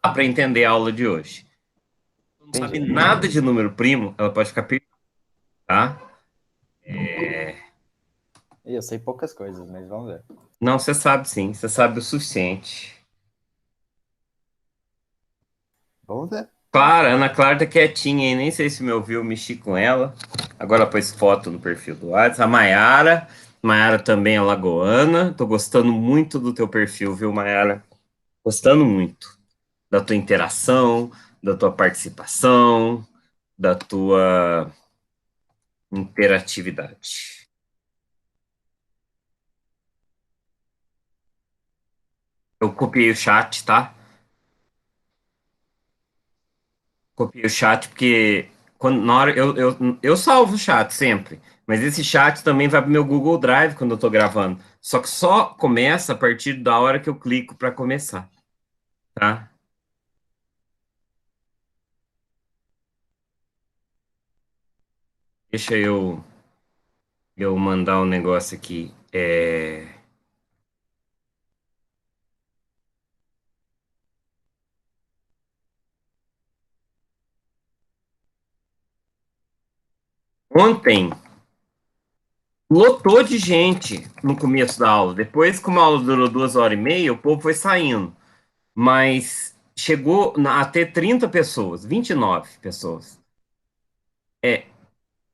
para entender a aula de hoje. Não sabe Entendi. nada de número primo, ela pode ficar perdida, tá? E eu sei poucas coisas, mas vamos ver. Não, você sabe sim, você sabe o suficiente. Vamos ver. Claro, a Ana Clara tá quietinha aí, nem sei se me ouviu, mexi com ela. Agora pôs foto no perfil do WhatsApp. A Maiara, Maiara também é lagoana. Tô gostando muito do teu perfil, viu, Maiara? Gostando muito da tua interação, da tua participação, da tua interatividade. Eu copiei o chat, tá? Copiei o chat porque na hora eu salvo o chat sempre, mas esse chat também vai pro meu Google Drive quando eu tô gravando. Só que só começa a partir da hora que eu clico para começar, tá? Deixa eu mandar um negócio aqui. Ontem lotou de gente no começo da aula. Depois, como a aula durou 2 horas e meia, o povo foi saindo. Mas chegou a ter 30 pessoas, 29 pessoas.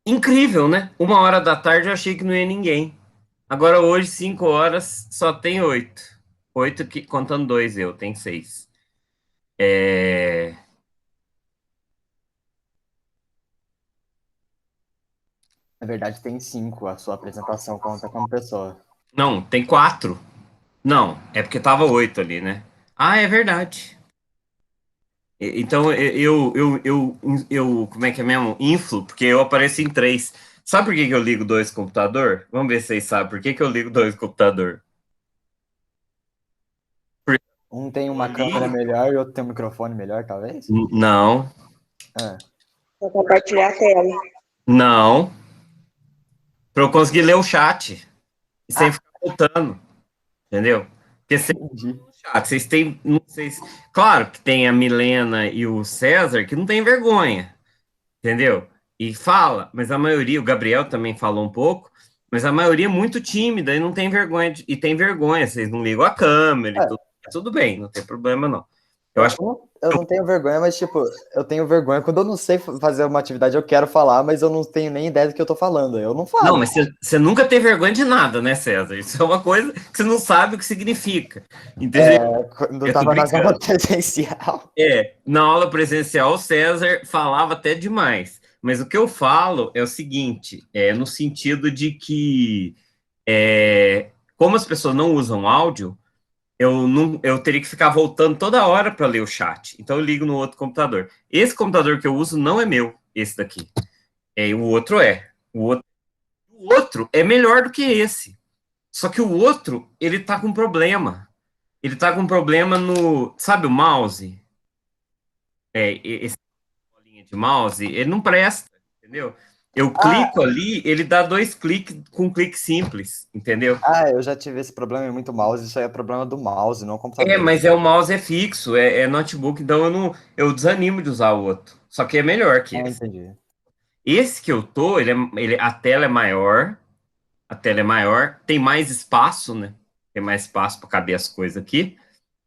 Incrível, né? 1 hora da tarde eu achei que não ia ninguém. Agora hoje, 5 horas, só tem oito. Oito que, contando dois eu, tem seis. É... Na verdade, tem 5. A sua apresentação conta como pessoa. Não, tem quatro. Não, é porque tava oito ali, né? Ah, é verdade. Então como é que é mesmo? Inflo, porque eu apareço em três. Sabe por que que eu ligo dois computador? Vamos ver se vocês sabem por que que eu ligo dois computador. Porque Um tem eu uma câmera ligo. melhor e outro tem um microfone melhor, talvez? Não, Ah, Vou compartilhar a tela. não. Para eu conseguir ler o chat e sem ah ficar voltando, entendeu? Porque vocês, entendi. chat, vocês têm, não sei, claro que tem a Milena e o César que não tem vergonha, entendeu? E fala, mas a maioria, o Gabriel também falou um pouco, mas a maioria é muito tímida e não tem vergonha, e tem vergonha, vocês não ligam a câmera e É, tudo bem, não tem problema não. Eu eu acho que não, eu não tenho vergonha, mas, tipo, eu tenho vergonha quando eu não sei fazer uma atividade, eu quero falar, mas eu não tenho nem ideia do que eu tô falando. Eu não não, falo. mas você nunca teve vergonha de nada, né, César? Isso é uma coisa que você não sabe o que significa, entendeu? Quando eu Eu tô tava nas aulas brincando. presencial. Na aula presencial, o César falava até demais. Mas o que eu falo é o seguinte, no sentido de que, como as pessoas não usam áudio, eu teria que ficar voltando toda hora para ler o chat. Então eu ligo no outro computador. Esse computador que eu uso não é meu, esse daqui. O outro é. O outro é melhor do que esse. Só que o outro, ele tá com problema. Ele tá com problema no, sabe o mouse? Esse bolinha de mouse, ele não presta, entendeu? Eu clico Ah, ali, ele dá dois cliques com um clique simples, entendeu? eu já tive esse problema em muito mouse, isso aí é problema do mouse, não computador. Mas o mouse é fixo, é notebook, então eu desanimo de usar o outro. Só que é melhor que Ah, esse. entendi. Esse que eu tô, a tela é maior, tem mais espaço, né? Tem mais espaço para caber as coisas aqui,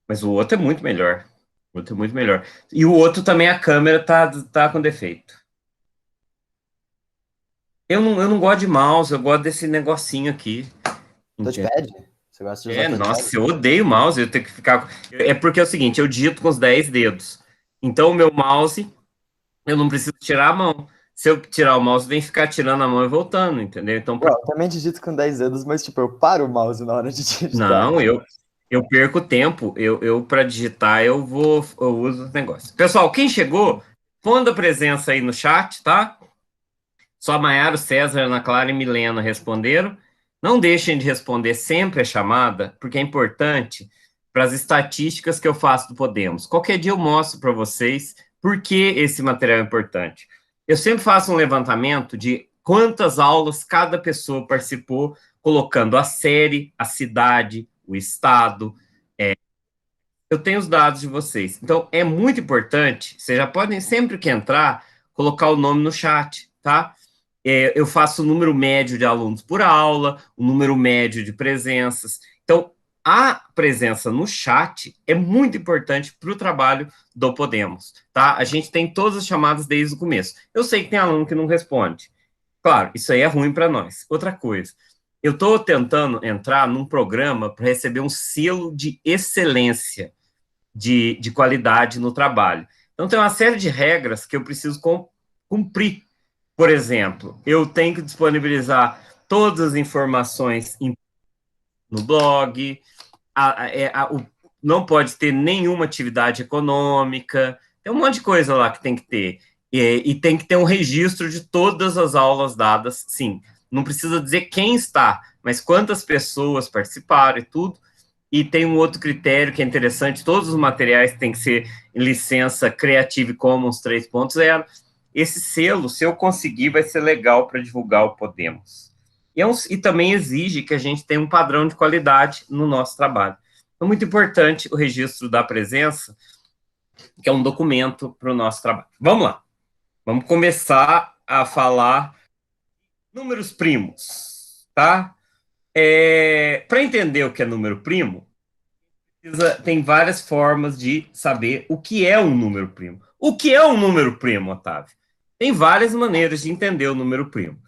mas o outro é muito melhor. O outro é muito melhor. E o outro também, a câmera tá com defeito. Eu não gosto de mouse, eu gosto desse negocinho aqui. Entende? Touchpad? Você gosta de usar touchpad? Nossa, eu odeio mouse, eu tenho que ficar. É porque é o seguinte, eu digito com os 10 dedos. Então, o meu mouse, eu não preciso tirar a mão. Se eu tirar o mouse, tem que ficar tirando a mão e voltando, entendeu? Então, Eu também digito com 10 dedos, mas, tipo, eu paro o mouse na hora de digitar. não, eu perco tempo. Eu para digitar, eu uso os negócios. Pessoal, quem chegou, pondo a presença aí no chat, tá? Só a Maiara, o César, Ana Clara e Milena responderam. Não deixem de responder sempre a chamada, porque é importante para as estatísticas que eu faço do Podemos. Qualquer dia eu mostro para vocês por que esse material é importante. Eu sempre faço um levantamento de quantas aulas cada pessoa participou, colocando a série, a cidade, o estado, eu tenho os dados de vocês. Então, é muito importante, vocês já podem, sempre que entrar, colocar o nome no chat, tá? Eu faço o número médio de alunos por aula, o número médio de presenças. Então, a presença no chat é muito importante para o trabalho do Podemos, tá? A gente tem todas as chamadas desde o começo. Eu sei que tem aluno que não responde. Claro, isso aí é ruim para nós. Outra coisa, eu estou tentando entrar num programa para receber um selo de excelência, de qualidade no trabalho. Então, tem uma série de regras que eu preciso cumprir. Por exemplo, eu tenho que disponibilizar todas as informações no blog, não pode ter nenhuma atividade econômica, tem um monte de coisa lá que tem que ter. E tem que ter um registro de todas as aulas dadas, sim. Não precisa dizer quem está, mas quantas pessoas participaram e tudo. E tem um outro critério que é interessante, todos os materiais têm que ser em licença Creative Commons 3.0. Esse selo, se eu conseguir, vai ser legal para divulgar o Podemos. E também exige que a gente tenha um padrão de qualidade no nosso trabalho. É muito importante o registro da presença, que é um documento para o nosso trabalho. Vamos lá. Vamos começar a falar números primos, tá? Para entender o que é número primo, tem várias formas de saber o que é um número primo. O que é um número primo, Otávio? Tem várias maneiras de entender o número primo.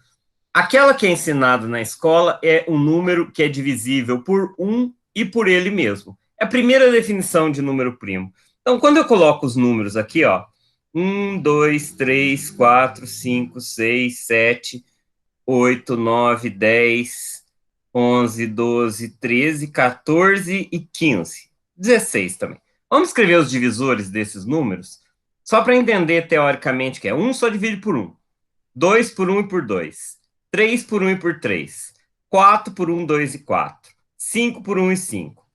Aquela que é ensinada na escola é um número que é divisível por 1 e por ele mesmo. É a primeira definição de número primo. Então, quando eu coloco os números aqui, ó, 1, 2, 3, 4, 5, 6, 7, 8, 9, 10, 11, 12, 13, 14 e 15. 16 também. Vamos escrever os divisores desses números, só para entender teoricamente que é 1 só divide por 1, 2 por 1 e por 2, 3 por 1 e por 3, 4 por 1, 2 e 4, 5 por 1 e 5,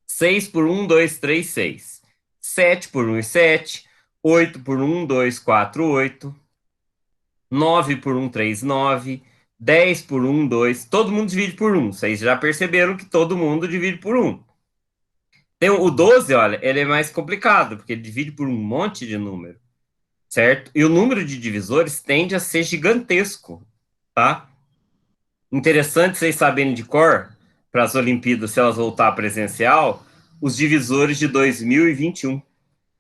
6 por 1, 2, 3, 6, 7 por 1 e 7, 8 por 1, 2, 4, 8, 9 por 1, 3, 9, 10 por 1, 2, todo mundo divide por 1. Vocês já perceberam que todo mundo divide por 1. Tem o 12, olha, ele é mais complicado, porque ele divide por um monte de número, certo? E o número de divisores tende a ser gigantesco, tá? Interessante vocês saberem de cor, para as Olimpíadas, se elas voltar presencial, os divisores de 2021.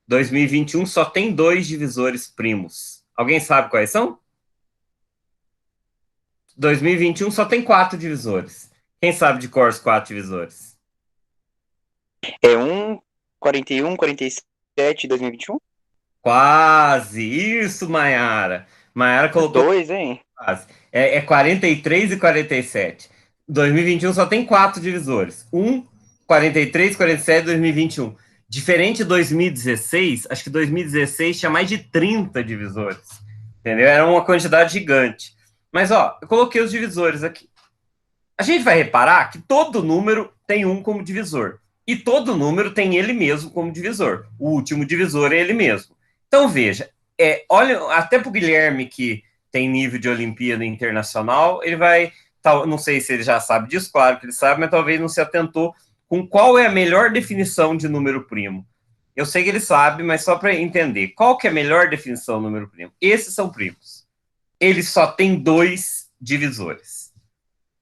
2021 só tem 2 divisores primos. Alguém sabe quais são? 2021 só tem 4 divisores. Quem sabe de cor os 4 divisores? É 1, 41, 47, 2021? Quase! Isso, Maiara. Maiara colocou 2, hein? quase. É 43 e 47. 2021 só tem 4 divisores. 1, 43, 47, 2021. Diferente de 2016, acho que 2016 tinha mais de 30 divisores. Entendeu? Era uma quantidade gigante. Mas, ó, eu coloquei os divisores aqui. A gente vai reparar que todo número tem um como divisor. E todo número tem ele mesmo como divisor. O último divisor é ele mesmo. Então, veja, olha, até para o Guilherme, que tem nível de Olimpíada Internacional, ele vai, não sei se ele já sabe disso, claro que ele sabe, mas talvez não se atentou com qual é a melhor definição de número primo. Eu sei que ele sabe, mas só para entender, qual que é a melhor definição do número primo? Esses são primos. Eles só têm 2 divisores.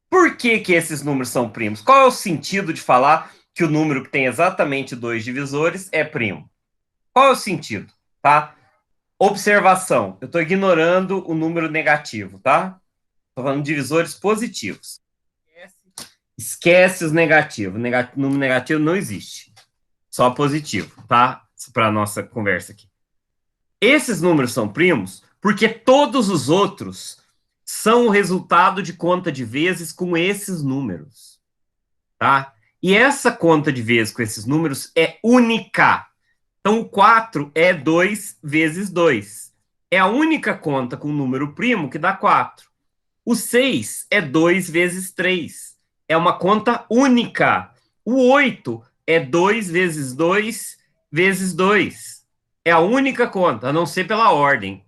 Por que esses números são primos? Qual é o sentido de falar que o número que tem exatamente 2 divisores é primo? Qual é o sentido, tá? Observação, eu estou ignorando o número negativo, tá? Estou falando de divisores positivos. Esquece os negativos. Número negativo não existe. Só positivo, tá? Para a nossa conversa aqui. Esses números são primos porque todos os outros são o resultado de conta de vezes com esses números, tá? E essa conta de vezes com esses números é única. Então, o 4 é 2 vezes 2. É a única conta com número primo que dá 4. O 6 é 2 vezes 3. É uma conta única. O 8 é 2 vezes 2 vezes 2. É a única conta, a não ser pela ordem.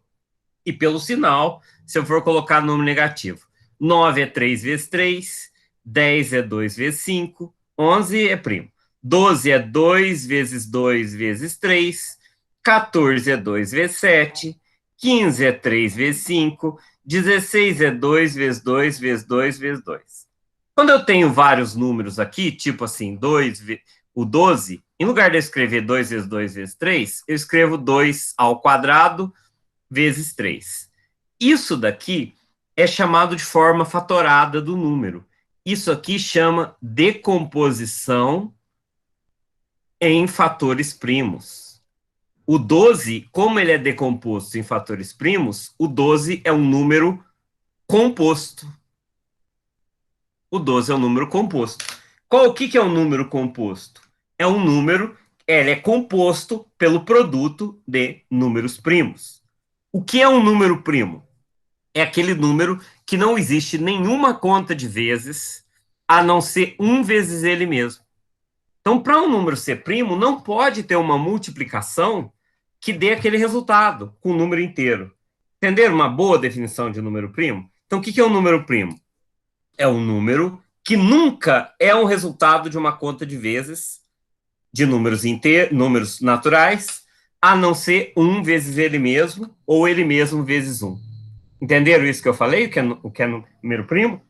E pelo sinal, se eu for colocar número negativo. 9 é 3 vezes 3, 10 é 2 vezes 5, 11 é primo. 12 é 2 vezes 2 vezes 3, 14 é 2 vezes 7, 15 é 3 vezes 5, 16 é 2 vezes 2 vezes 2 vezes 2. Quando eu tenho vários números aqui, tipo assim, o 12, em lugar de eu escrever 2 vezes 2 vezes 3, eu escrevo 2 ao quadrado vezes 3. Isso daqui é chamado de forma fatorada do número. Isso aqui chama decomposição em fatores primos. O 12, como ele é decomposto em fatores primos, o 12 é um número composto. O 12 é um número composto. O que é um número composto? É um número, ele é composto pelo produto de números primos. O que é um número primo? É aquele número que não existe nenhuma conta de vezes, a não ser 1 vezes ele mesmo. Então, para um número ser primo, não pode ter uma multiplicação que dê aquele resultado com o número inteiro. Entenderam uma boa definição de número primo? Então, o que é um número primo? É um número que nunca é um resultado de uma conta de vezes de números naturais, a não ser 1 vezes ele mesmo, ou ele mesmo vezes 1. Entenderam isso que eu falei, o que é número primo?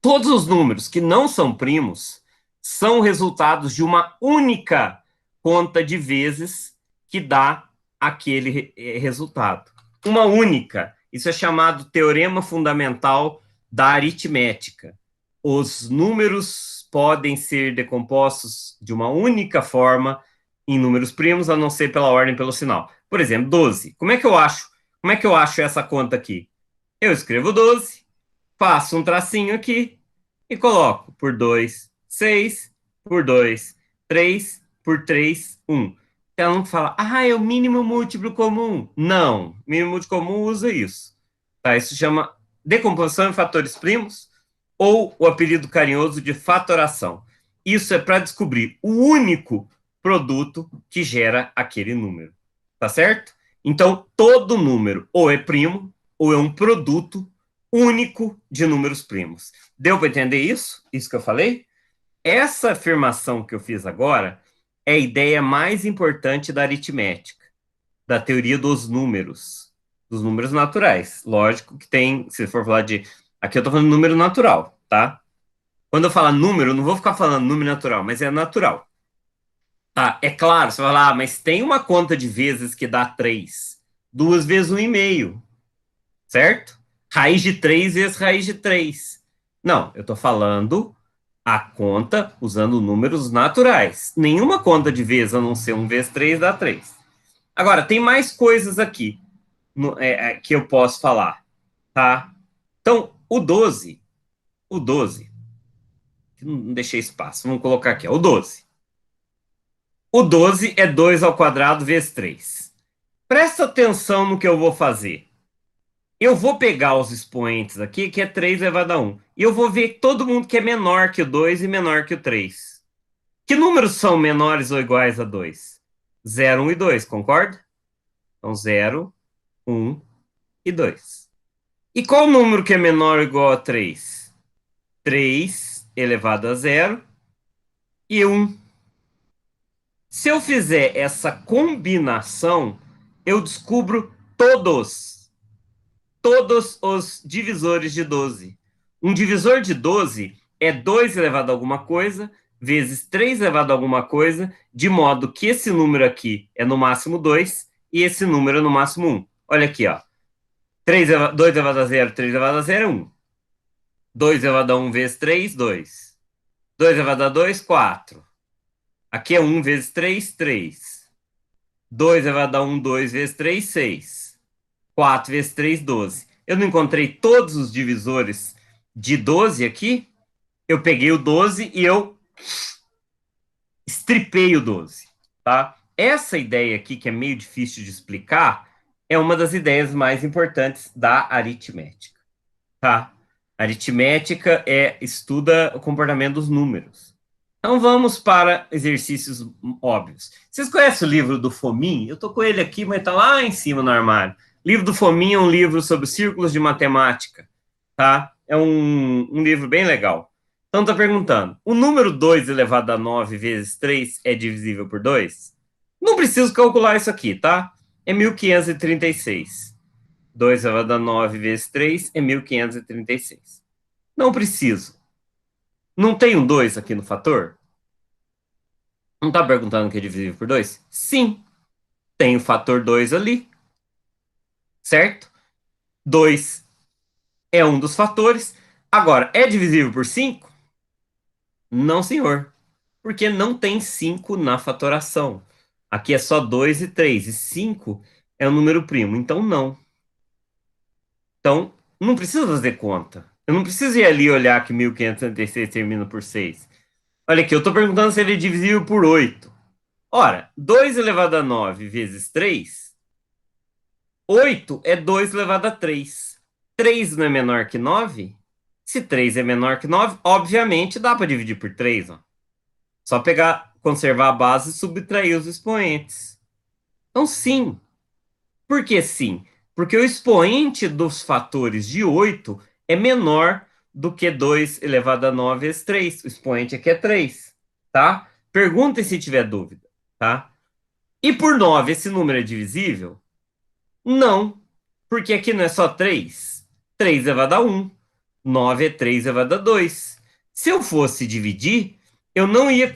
Todos os números que não são primos são resultados de uma única conta de vezes que dá aquele resultado. Uma única. Isso é chamado teorema fundamental da aritmética. Os números podem ser decompostos de uma única forma em números primos, a não ser pela ordem pelo sinal. Por exemplo, 12. Como é que eu acho essa conta aqui? Eu escrevo 12, faço um tracinho aqui e coloco por 2, 6, por 2, 3, por 3, 1. Ela não fala, é o mínimo múltiplo comum. Não, mínimo múltiplo comum usa isso. Tá? Isso chama decomposição em fatores primos ou o apelido carinhoso de fatoração. Isso é para descobrir o único produto que gera aquele número. Tá certo? Então, todo número ou é primo ou é um produto único de números primos. Deu para entender isso? Isso que eu falei? Essa afirmação que eu fiz agora é a ideia mais importante da aritmética, da teoria dos números naturais. Lógico que tem, se for falar de... Aqui eu estou falando de número natural, tá? Quando eu falar número, eu não vou ficar falando número natural, mas é natural. Tá, é claro, você vai falar, mas tem uma conta de vezes que dá 3. 2 vezes 1,5, certo? Raiz de 3 vezes raiz de 3. Não, eu estou falando a conta usando números naturais. Nenhuma conta de vezes, a não ser 1 vezes 3, dá 3. Agora, tem mais coisas aqui que eu posso falar, tá? Então, o 12, não deixei espaço, vamos colocar aqui, ó, o 12. O 12 é 2 ao quadrado vezes 3. Presta atenção no que eu vou fazer. Eu vou pegar os expoentes aqui, que é 3 elevado a 1. E eu vou ver todo mundo que é menor que o 2 e menor que o 3. Que números são menores ou iguais a 2? 0, 1 e 2, concorda? Então, 0, 1 e 2. E qual número que é menor ou igual a 3? 3 elevado a 0 e 1. Se eu fizer essa combinação, eu descubro todos os divisores de 12. Um divisor de 12 é 2 elevado a alguma coisa, vezes 3 elevado a alguma coisa, de modo que esse número aqui é no máximo 2 e esse número é no máximo 1. Olha aqui, ó. 2 elevado a 0, 3 elevado a 0 é 1. 2 elevado a 1 vezes 3, 2. 2 elevado a 2, 4. Aqui é 1 vezes 3, 3. 2 elevado a 1, 2 vezes 3, 6. 4 vezes 3, 12. Eu não encontrei todos os divisores de 12 aqui. Eu peguei o 12 e eu estripei o 12, tá? Essa ideia aqui, que é meio difícil de explicar, é uma das ideias mais importantes da aritmética, tá? A aritmética estuda o comportamento dos números. Então vamos para exercícios óbvios. Vocês conhecem o livro do Fomin? Eu estou com ele aqui, mas está lá em cima no armário. O livro do Fomin é um livro sobre círculos de matemática, tá? É um livro bem legal. Então tá perguntando, o número 2 elevado a 9 vezes 3 é divisível por 2? Não preciso calcular isso aqui, tá? É 1536. 2 elevado a 9 vezes 3 é 1536. Não preciso. Não tem um 2 aqui no fator? Não tá perguntando que é divisível por 2? Sim, tem o fator 2 ali, certo? 2 é um dos fatores. Agora, é divisível por 5? Não, senhor. Porque não tem 5 na fatoração. Aqui é só 2 e 3. E 5 é um número primo. Então, não. Então, não precisa fazer conta. Eu não preciso ir ali olhar que 1536 termina por 6. Olha aqui, eu estou perguntando se ele é divisível por 8. Ora, 2 elevado a 9 vezes 3, 8 é 2 elevado a 3. 3 não é menor que 9? Se 3 é menor que 9, obviamente dá para dividir por 3. Ó. Só pegar, conservar a base e subtrair os expoentes. Então, sim. Por que sim? Porque o expoente dos fatores de 8 é menor do que 2 elevado a 9 vezes 3. O expoente aqui é 3, tá? Perguntem se tiver dúvida, tá? E por 9, esse número é divisível? Não, porque aqui não é só 3. 3 elevado a 1. 9 é 3 elevado a 2. Se eu fosse dividir, eu não ia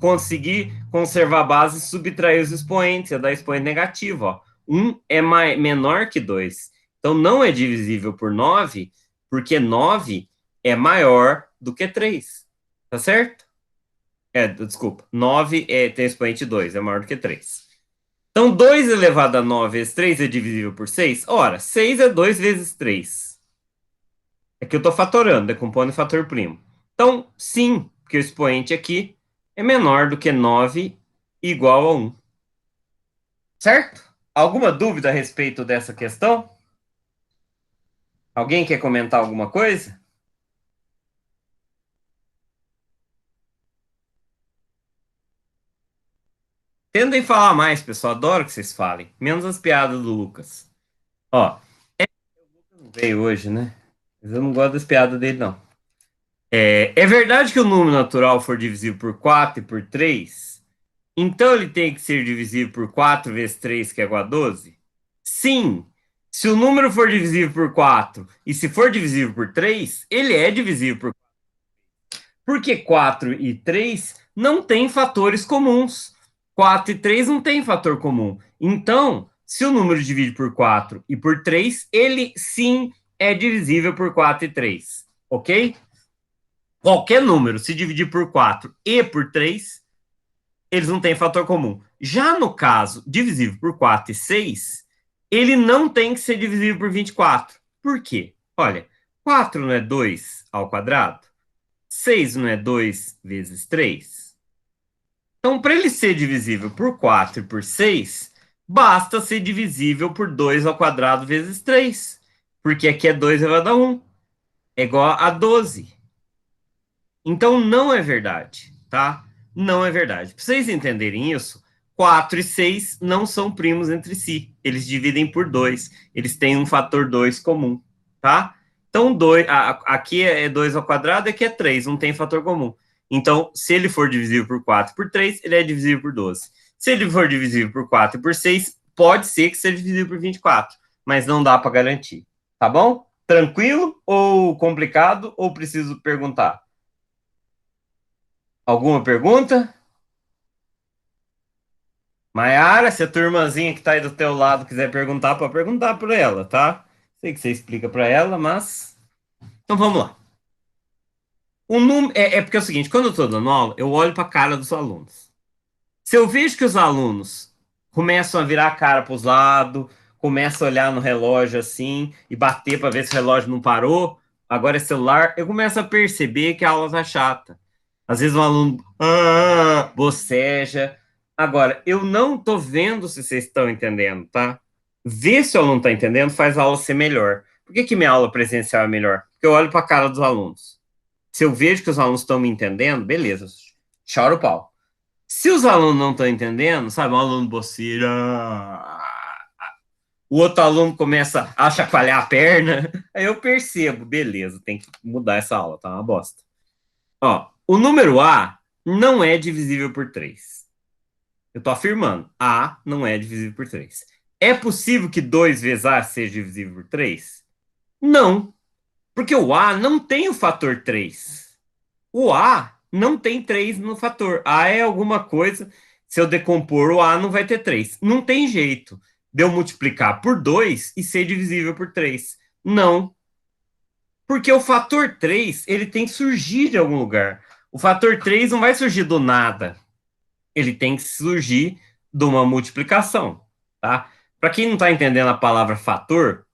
conseguir conservar a base e subtrair os expoentes, ia dar expoente negativo. Ó. 1 é menor que 2. Então não é divisível por 9, porque 9 é maior do que 3. Tá certo? Desculpa. 9 tem expoente 2, é maior do que 3. Então, 2 elevado a 9 vezes 3 é divisível por 6? Ora, 6 é 2 vezes 3. É que eu estou fatorando, decompondo em fator primo. Então, sim, porque o expoente aqui é menor do que 9 igual a 1. Certo? Alguma dúvida a respeito dessa questão? Alguém quer comentar alguma coisa? Tentem falar mais, pessoal. Adoro que vocês falem. Menos as piadas do Lucas. Ó, o Lucas não veio hoje, né? Mas eu não gosto das piadas dele, não. É verdade que o número natural for divisível por 4 e por 3, então ele tem que ser divisível por 4 vezes 3, que é igual a 12? Sim. Se o número for divisível por 4 e se for divisível por 3, ele é divisível por 4. Porque 4 e 3 não têm fatores comuns. 4 e 3 não têm fator comum. Então, se o número divide por 4 e por 3, ele sim é divisível por 4 e 3. Ok? Qualquer número, se dividir por 4 e por 3, eles não têm fator comum. Já no caso divisível por 4 e 6, ele não tem que ser divisível por 24. Por quê? Olha, 4 não é 2 ao quadrado? 6 não é 2 vezes 3? Então, para ele ser divisível por 4 e por 6, basta ser divisível por 2 ao quadrado vezes 3. Porque aqui é 2 elevado a 1. É igual a 12. Então, não é verdade, tá? Não é verdade. Para vocês entenderem isso, 4 e 6 não são primos entre si. Eles dividem por 2. Eles têm um fator 2 comum, tá? Então, aqui é 2 ao quadrado, aqui é 3, não tem fator comum. Então, se ele for divisível por 4 e por 3, ele é divisível por 12. Se ele for divisível por 4 e por 6, pode ser que seja divisível por 24, mas não dá para garantir, tá bom? Tranquilo ou complicado ou preciso perguntar? Alguma pergunta? Maiara, se a tua irmãzinha que tá aí do teu lado quiser perguntar, pode perguntar para ela, tá? Sei que você explica para ela, mas... Então vamos lá. Porque é o seguinte, quando eu estou dando aula, eu olho para a cara dos alunos. Se eu vejo que os alunos começam a virar a cara para os lados, começam a olhar no relógio assim, e bater para ver se o relógio não parou, agora é celular, eu começo a perceber que a aula tá chata. Às vezes um aluno boceja. Agora, eu não tô vendo se vocês estão entendendo, tá? Ver se o aluno tá entendendo faz a aula ser melhor. Por que que minha aula presencial é melhor? Porque eu olho para a cara dos alunos. Se eu vejo que os alunos estão me entendendo, beleza, chora o pau. Se os alunos não estão entendendo, sabe, um aluno boceira, o outro aluno começa a chacoalhar a perna, aí eu percebo, beleza, tem que mudar essa aula, tá uma bosta. Ó, o número A não é divisível por 3. Eu estou afirmando, A não é divisível por 3. É possível que 2 vezes A seja divisível por 3? Não, porque o A não tem o fator 3. O A não tem 3 no fator. A é alguma coisa, se eu decompor o A não vai ter 3. Não tem jeito de eu multiplicar por 2 e ser divisível por 3. Não, porque o fator 3 ele tem que surgir de algum lugar. O fator 3 não vai surgir do nada. Ele tem que surgir de uma multiplicação, tá? Para quem não está entendendo a palavra fator,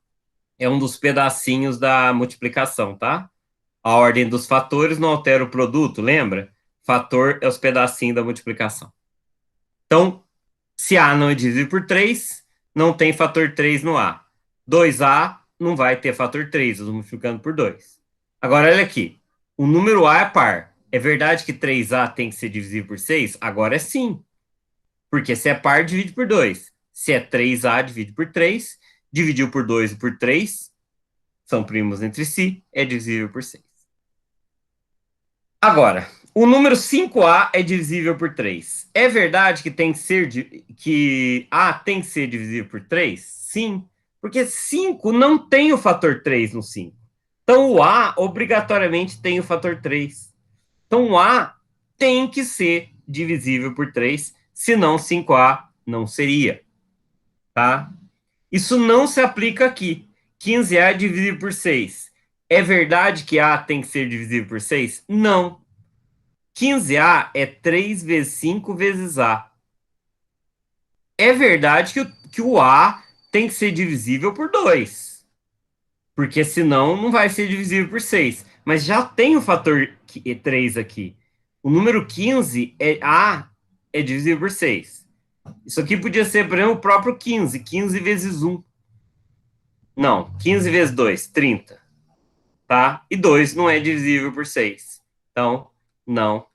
é um dos pedacinhos da multiplicação, tá? A ordem dos fatores não altera o produto, lembra? Fator é os pedacinhos da multiplicação. Então, se A não é divisível por 3, não tem fator 3 no A. 2A não vai ter fator 3, eu estou multiplicando por 2. Agora, olha aqui. O número A é par. É verdade que 3A tem que ser divisível por 6? Agora é sim. Porque se é par, divide por 2. Se é 3A, divide por 3. Dividiu por 2 e por 3. São primos entre si. É divisível por 6. Agora, o número 5A é divisível por 3. É verdade que tem que ser que A tem que ser divisível por 3? Sim, porque 5 não tem o fator 3 no 5. Então o A obrigatoriamente tem o fator 3. Então o A tem que ser divisível por 3, senão 5A não seria, tá? Isso não se aplica aqui. 15A é divisível por 6. É verdade que A tem que ser divisível por 6? Não. 15A é 3 vezes 5 vezes A. É verdade que o A tem que ser divisível por 2, porque senão não vai ser divisível por 6. Mas já tem o fator 3 aqui. O número 15, A é divisível por 6. Isso aqui podia ser, por exemplo, o próprio 15. 15 vezes 1. Não, 15 vezes 2, 30. Tá? E 2 não é divisível por 6. Então, não.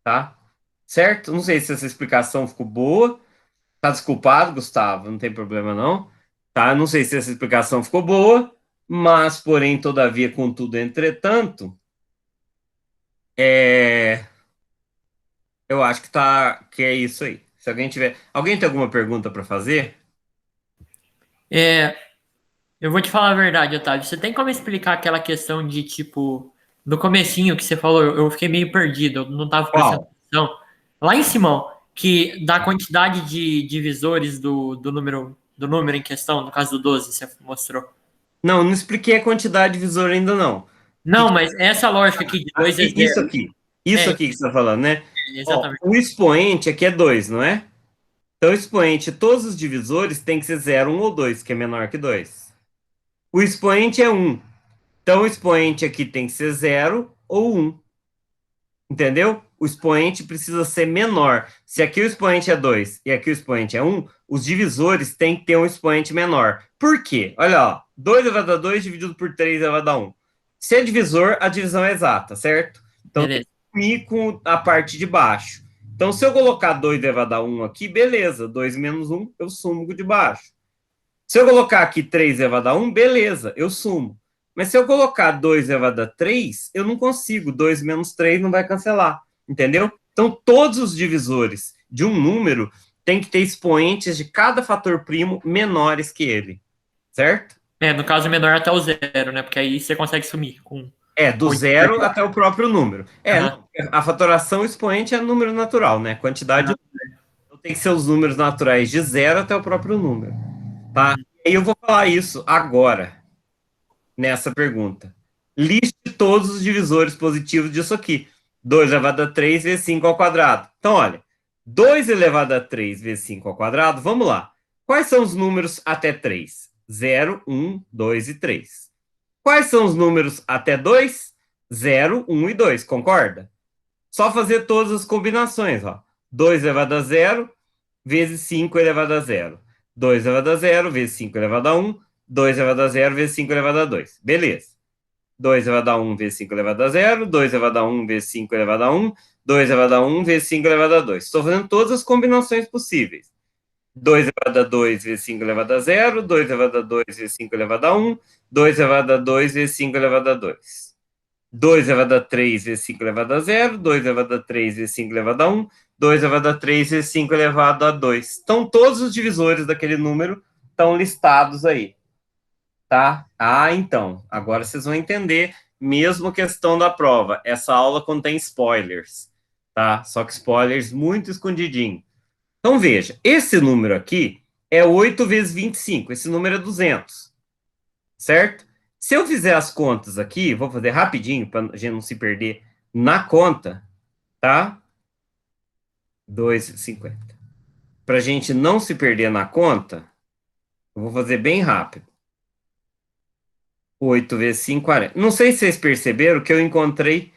Tá? Certo? Não sei se essa explicação ficou boa. Tá desculpado, Gustavo, não tem problema não. Tá? Não sei se essa explicação ficou boa, mas, porém, todavia, contudo, entretanto, eu acho que é isso aí. Se alguém tiver. Alguém tem alguma pergunta para fazer? É, eu vou te falar a verdade, Otávio. Você tem como explicar aquela questão de, tipo, no comecinho que você falou, eu fiquei meio perdido, eu não tava prestando Qual? atenção. Lá em cima, que da quantidade de divisores do número em questão, no caso do 12, você mostrou. Não, não expliquei a quantidade de visor ainda não. Não, mas essa lógica aqui de 2 é Isso 0. aqui. Isso É, aqui que você está falando, né? Ó, exatamente. o expoente aqui é 2, não é? Então, o expoente, todos os divisores tem que ser 0, 1 ou 2, que é menor que 2. O expoente é 1. Então, o expoente aqui tem que ser 0 ou 1. Entendeu? O expoente precisa ser menor. Se aqui o expoente é 2 e aqui o expoente é 1, os divisores têm que ter um expoente menor. Por quê? Olha, ó, 2 elevado a 2 dividido por 3 elevado a 1. Se é divisor, a divisão é exata, certo? Então, tem Beleza. que sumir com a parte de baixo. Então, se eu colocar 2 elevado a 1 aqui, beleza. 2 menos 1, eu sumo com o de baixo. Se eu colocar aqui 3 elevado a 1, beleza, eu sumo. Mas se eu colocar 2 elevado a 3, eu não consigo. 2 menos 3 não vai cancelar, entendeu? Então, todos os divisores de um número têm que ter expoentes de cada fator primo menores que ele, certo? No caso, menor até o 0, né? Porque aí você consegue sumir com. Do zero até o próprio número. Aham. A fatoração expoente é número natural, né? Quantidade. Aham. Então, tem que ser os números naturais de 0 até o próprio número, tá? E aí eu vou falar isso agora, nessa pergunta. Liste todos os divisores positivos disso aqui. 2 elevado a 3 vezes 5 ao quadrado. Então, olha, 2 elevado a 3 vezes 5 ao quadrado, vamos lá. Quais são os números até 3? 0, 1, 2 e 3. Quais são os números até 2? 0, 1 e 2, concorda? Só fazer todas as combinações, ó. 2 elevado a 0 vezes 5 elevado a 0. 2 elevado a 0 vezes 5 elevado a 1. 2 elevado a 0 vezes 5 elevado a 2. Beleza. 2 elevado a 1 vezes 5 elevado a 0. 2 elevado a 1 vezes 5 elevado a 1. 2 elevado a 1 vezes 5 elevado a 2. Estou fazendo todas as combinações possíveis. 2 elevado a 2 vezes 5 elevado a 0. 2 elevado a 2 vezes 5 elevado a 1. 2 elevado a 2 vezes 5 elevado a 2. 2 elevado a 3 vezes 5 elevado a 0, 2 elevado a 3 vezes 5 elevado a 1, 2 elevado a 3 vezes 5 elevado a 2. Então, todos os divisores daquele número estão listados aí, tá? Ah, então, agora vocês vão entender, mesmo questão da prova. Essa aula contém spoilers, tá? Só que spoilers muito escondidinho. Então, veja, esse número aqui é 8 vezes 25, esse número é 200, certo? Se eu fizer as contas aqui, vou fazer rapidinho para a gente não se perder na conta, tá? 2,50. Para a gente não se perder na conta, eu vou fazer bem rápido. 8 vezes 5, 40. Não sei se vocês perceberam que eu encontrei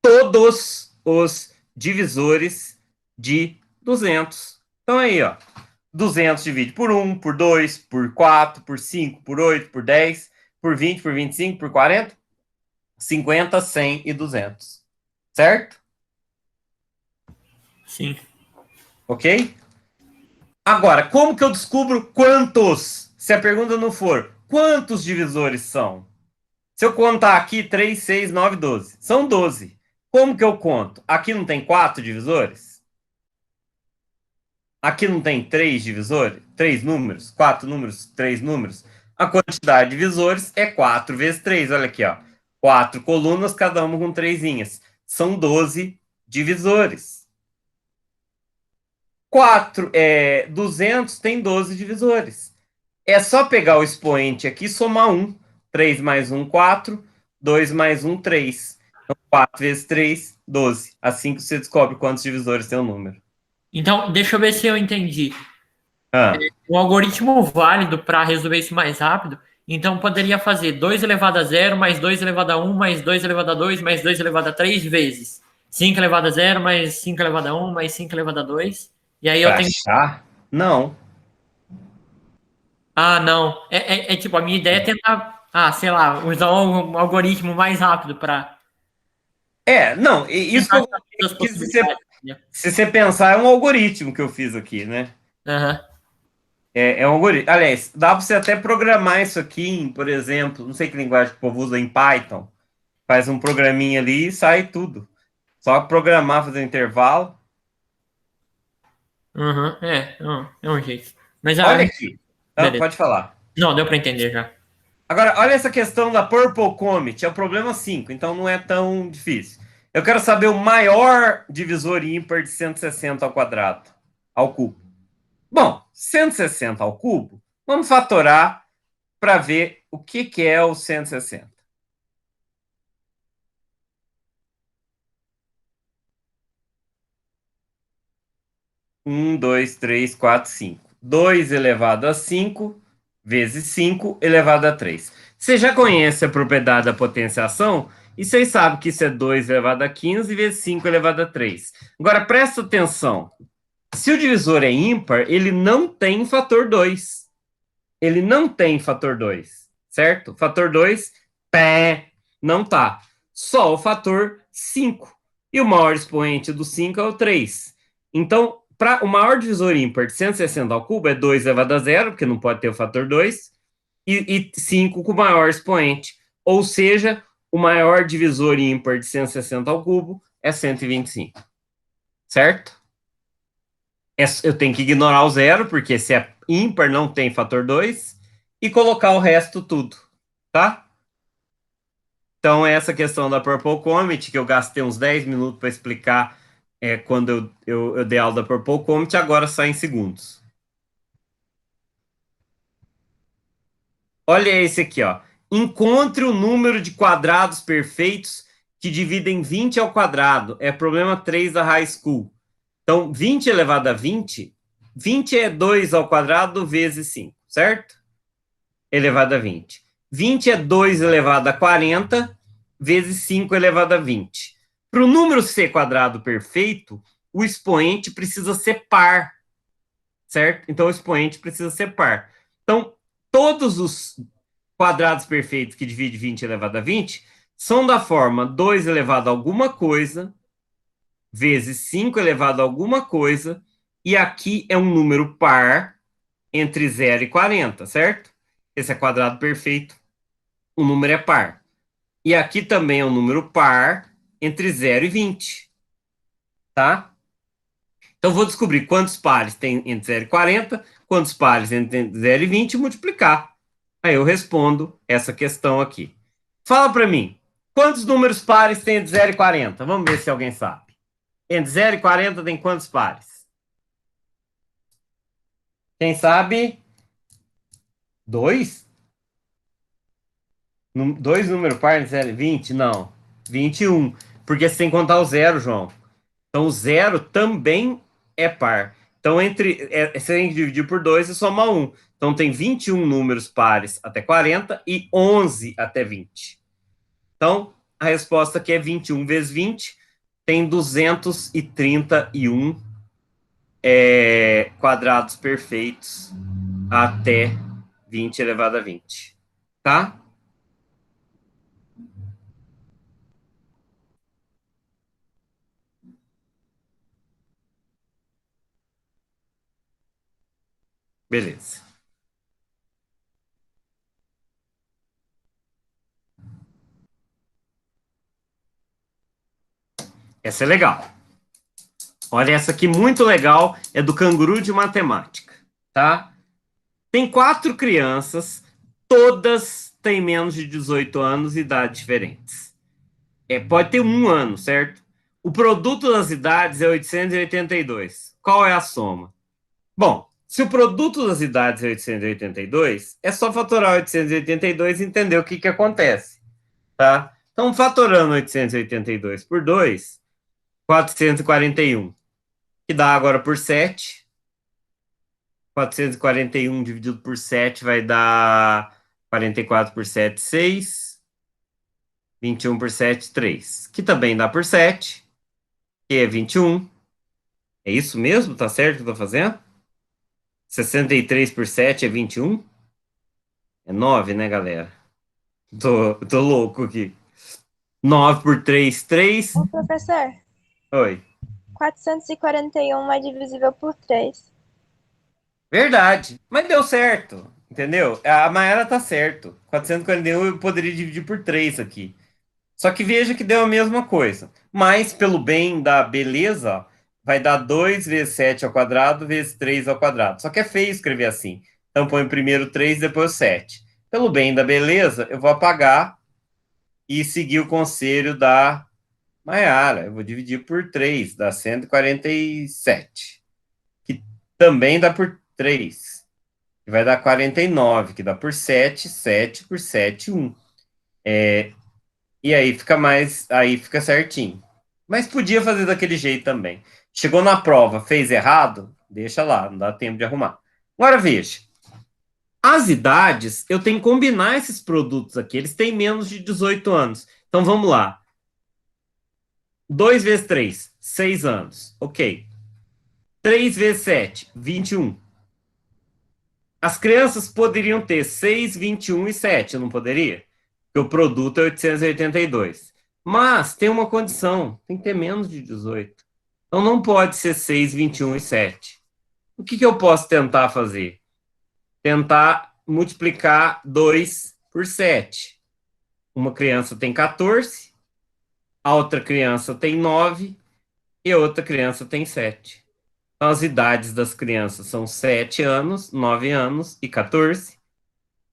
todos os divisores de 200. Então aí, ó. 200 divide por 1, por 2, por 4, por 5, por 8, por 10, por 20, por 25, por 40, 50, 100 e 200. Certo? Sim. Ok? Agora, como que eu descubro quantos? Se a pergunta não for quantos divisores são? Se eu contar aqui 3, 6, 9, 12. São 12. Como que eu conto? Aqui não tem 4 divisores? Aqui não tem 3 divisores? 3 números? 4 números? 3 números? A quantidade de divisores é 4 vezes 3. Olha aqui, ó. 4 colunas, cada uma com 3 linhas. São 12 divisores. 200 tem 12 divisores. É só pegar o expoente aqui e somar 1. 3 mais 1, 4. 2 mais 1, 3. Então, 4 vezes 3, 12. Assim que você descobre quantos divisores tem o número. Então, deixa eu ver se eu entendi. Ah, Um algoritmo válido para resolver isso mais rápido, então poderia fazer 2 elevado a 0 mais 2 elevado a 1 mais 2 elevado a 2 mais 2 elevado a 3 vezes 5 elevado a 0 mais 5 elevado a 1 mais 5 elevado a 2. E aí eu pra tenho. achar? Não. Ah, não. É tipo, a minha ideia é tentar, sei lá, usar um algoritmo mais rápido para Não, isso que tentar eu essas que possibilidades. Entendeu? se você pensar, é um algoritmo que eu fiz aqui, né? Aham. É um algoritmo. Aliás, dá para você até programar isso aqui em, por exemplo, não sei que linguagem que o povo usa em Python. Faz um programinha ali e sai tudo. Só programar, fazer um intervalo. Uhum. É um jeito. Mas Olha aqui. Não, beleza. pode falar. Não, deu para entender já. Agora, olha essa questão da Purple Comet. É o problema 5, então não é tão difícil. Eu quero saber o maior divisor ímpar de 160 ao quadrado, ao cubo. Bom, 160 ao cubo, vamos fatorar para ver o que é o 160. 1, 2, 3, 4, 5. 2 elevado a 5 vezes 5 elevado a 3. Você já conhece a propriedade da potenciação e vocês sabem que isso é 2 elevado a 15 vezes 5 elevado a 3. Agora, presta atenção. Se o divisor é ímpar, ele não tem fator 2. Ele não tem fator 2, certo? Fator 2, não tá. Só o fator 5. E o maior expoente do 5 é o 3. Então, o maior divisor ímpar de 160 ao cubo é 2 elevado a 0, porque não pode ter o fator 2, e 5 com o maior expoente. Ou seja, o maior divisor ímpar de 160 ao cubo é 125. Certo? Eu tenho que ignorar o zero, porque se é ímpar não tem fator 2, e colocar o resto tudo, tá? Então, essa questão da Purple Comet, que eu gastei uns 10 minutos para explicar quando eu dei aula da Purple Comet, agora sai em segundos. Olha esse aqui, ó. Encontre o número de quadrados perfeitos que dividem 20 ao quadrado. É problema 3 da High School. Então, 20 elevado a 20, 20 é 2 ao quadrado vezes 5, certo? Elevado a 20. 20 é 2 elevado a 40 vezes 5 elevado a 20. Para o número ser quadrado perfeito, o expoente precisa ser par, certo? Então, o expoente precisa ser par. Então, todos os quadrados perfeitos que dividem 20 elevado a 20 são da forma 2 elevado a alguma coisa vezes 5 elevado a alguma coisa, e aqui é um número par entre 0 e 40, certo? Esse é quadrado perfeito, o número é par. E aqui também é um número par entre 0 e 20. Tá? Então, vou descobrir quantos pares tem entre 0 e 40, quantos pares entre 0 e 20 e multiplicar. Aí eu respondo essa questão aqui. Fala para mim, quantos números pares tem entre 0 e 40? Vamos ver se alguém sabe. Entre 0 e 40 tem quantos pares? Quem sabe? 2? Dois números pares entre 0 e 20? Não. 21. Porque você tem que contar o zero, João. Então, o zero também é par. Então, você tem que dividir por 2 e somar 1. Então, tem 21 números pares até 40 e 11 até 20. Então, a resposta aqui é 21 vezes 20, tem 231 quadrados perfeitos até 20 elevado a 20. Tá? Beleza. Essa é legal. Olha, essa aqui muito legal, é do Canguru de Matemática, tá? Tem 4 crianças, todas têm menos de 18 anos e idades diferentes. Pode ter um ano, certo? O produto das idades é 882. Qual é a soma? Bom, se o produto das idades é 882, é só fatorar 882 e entender o que acontece, tá? Então, fatorando 882 por 2, 441, que dá agora por 7. 441 dividido por 7 vai dar 44 por 7, 6. 21 por 7, 3. Que também dá por 7, que é 21. É isso mesmo? Tá certo que eu tô fazendo? 63 por 7 é 21? É 9, né, galera? Tô louco aqui. 9 por 3, 3. Ô, professor, Oi. 441 é divisível por 3. Verdade. Mas deu certo. Entendeu? A Mayara tá certo. 441 eu poderia dividir por 3 aqui. Só que veja que deu a mesma coisa. Mas, pelo bem da beleza, vai dar 2 vezes 7 ao quadrado vezes 3 ao quadrado. Só que é feio escrever assim. Então, põe primeiro 3, depois 7. Pelo bem da beleza, eu vou apagar e seguir o conselho da Mayara. Eu vou dividir por 3, dá 147. Que também dá por 3. Que vai dar 49, que dá por 7. 7 por 7, 1. E aí fica certinho. Mas podia fazer daquele jeito também. Chegou na prova, fez errado, deixa lá, não dá tempo de arrumar. Agora veja. As idades, eu tenho que combinar esses produtos aqui. Eles têm menos de 18 anos. Então vamos lá. 2 vezes 3, 6 anos. Ok. 3 vezes 7, 21. As crianças poderiam ter 6, 21 e 7, não poderia? Porque o produto é 882. Mas tem uma condição, tem que ter menos de 18. Então não pode ser 6, 21 e 7. O que eu posso tentar fazer? Tentar multiplicar 2 por 7. Uma criança tem 14, a outra criança tem 9 e a outra criança tem 7. Então as idades das crianças são 7 anos, 9 anos e 14.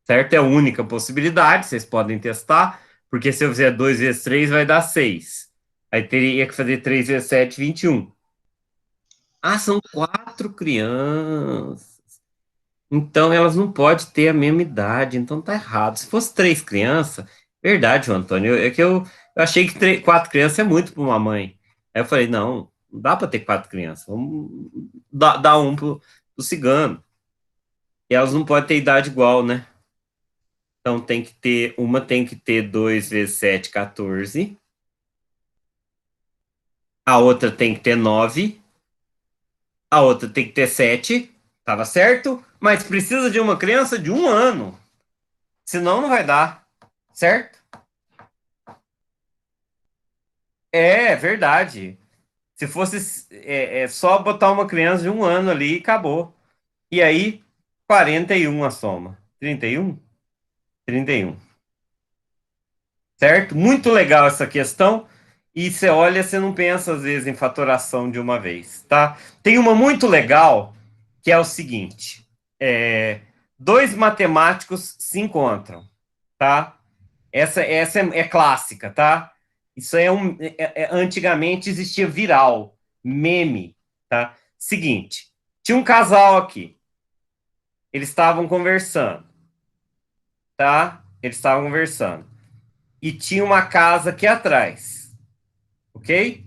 Certo? É a única possibilidade, vocês podem testar, porque se eu fizer 2 vezes 3 vai dar 6. Aí teria que fazer 3 vezes 7, 21. Ah, são 4 crianças. Então elas não podem ter a mesma idade, então tá errado. Se fosse 3 crianças, verdade, João Antônio, é que eu achei que 4 crianças é muito para uma mãe. Aí eu falei, não dá para ter 4 crianças, vamos dar um pro cigano. E elas não podem ter idade igual, né? Então uma tem que ter 2 vezes 7, 14. A outra tem que ter 9. A outra tem que ter 7. Tava certo? Mas precisa de uma criança de 1 ano. Senão não vai dar. Certo? É verdade. Se fosse só botar uma criança de 1 ano ali e acabou. E aí, 41 a soma. 31? 31. certo? Muito legal essa questão. E você olha, você não pensa, às vezes, em fatoração de uma vez, tá? Tem uma muito legal, que é o seguinte. Dois matemáticos se encontram, tá? Essa é clássica, tá? Isso antigamente existia viral, meme, tá? Seguinte, tinha um casal aqui. Eles estavam conversando, tá? Eles estavam conversando. E tinha uma casa aqui atrás, ok?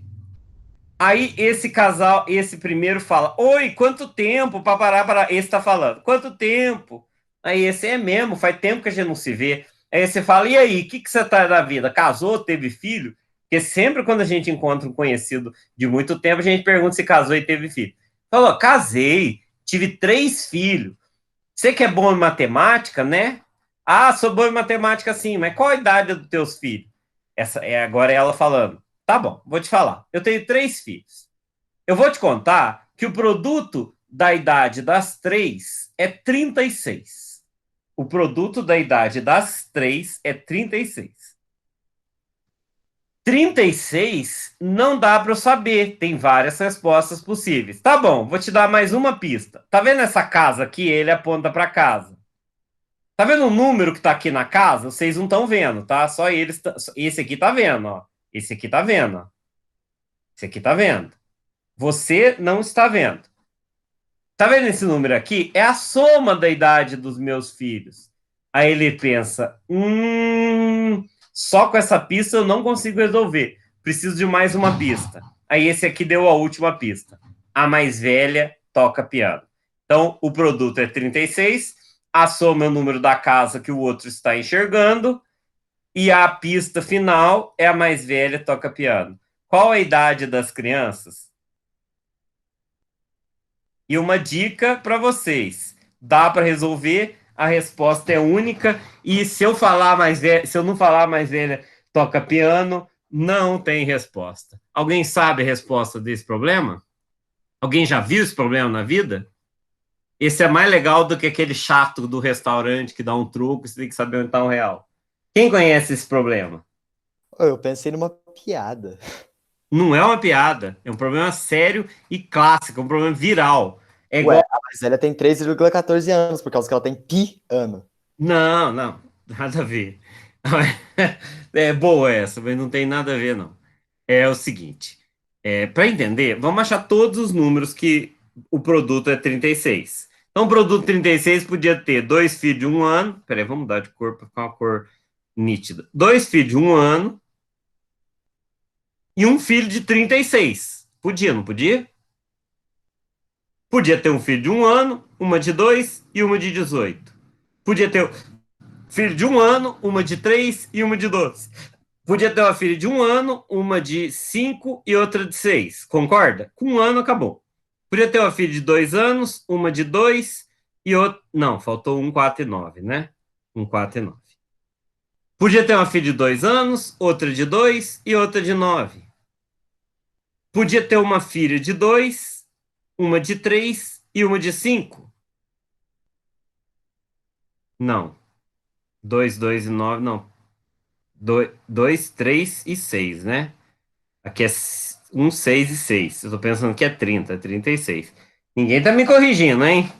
Aí esse casal, esse primeiro fala: Oi, quanto tempo para parar para. Esse tá falando: Quanto tempo? Aí esse é mesmo, faz tempo que a gente não se vê. Aí você fala: E aí, o que você tá da vida? Casou, teve filho? Porque sempre quando a gente encontra um conhecido de muito tempo, a gente pergunta se casou e teve filho. Falou: Casei, tive 3 filhos. Você que é bom em matemática, né? Ah, sou bom em matemática sim, mas qual a idade dos teus filhos? Agora ela falando. Tá bom, vou te falar. Eu tenho 3 filhos. Eu vou te contar que o produto da idade das 3 é 36. O produto da idade das 3 é 36. 36 não dá para eu saber. Tem várias respostas possíveis. Tá bom, vou te dar mais uma pista. Tá vendo essa casa aqui? Ele aponta para casa. Tá vendo o número que tá aqui na casa? Vocês não estão vendo, tá? Só eles. Esse aqui tá vendo, ó. Esse aqui tá vendo, ó. Esse aqui tá vendo. Você não está vendo. Tá vendo esse número aqui? É a soma da idade dos meus filhos. Aí ele pensa: só com essa pista eu não consigo resolver. Preciso de mais uma pista. Aí esse aqui deu a última pista. A mais velha toca piano. Então, o produto é 36, a soma é o número da casa que o outro está enxergando, e a pista final é a mais velha toca piano. Qual a idade das crianças? E uma dica para vocês: dá para resolver, a resposta é única, e se eu não falar mais velha toca piano, não tem resposta. Alguém sabe a resposta desse problema? Alguém já viu esse problema na vida? Esse é mais legal do que aquele chato do restaurante que dá um truco e você tem que saber onde está um real. Quem conhece esse problema? Eu pensei numa piada. Não é uma piada, é um problema sério e clássico, é um problema viral. É igual... Ué, a mais velha tem 3,14 anos, por causa que ela tem pi ano. Não, nada a ver. É boa essa, mas não tem nada a ver, não. É o seguinte, para entender, vamos achar todos os números que o produto é 36. Então, o produto 36 podia ter 2 filhos de 1 ano. Peraí, vamos mudar de cor para ficar uma cor nítida. 2 filhos de 1 ano e um filho de 36. Podia, não podia? Podia ter um filho de 1 ano, uma de 2 e uma de 18. Podia ter filho de 1 ano, uma de 3 e uma de 12. Podia ter uma filha de 1 ano, uma de 5 e outra de 6. Concorda? Com 1 ano acabou. Podia ter uma filha de 2 anos, uma de 2 e outra. Não, faltou 1, 4 e 9, né? 1, 4 e 9. Podia ter uma filha de 2 anos, outra de 2 e outra de 9. Podia ter uma filha de 2, uma de 3 e uma de 5. Não. 2, 2 e 9, não. 2, 3 e 6, né? Aqui é 1, 6 e 6. Eu tô pensando que é 30, 36. Ninguém tá me corrigindo, hein?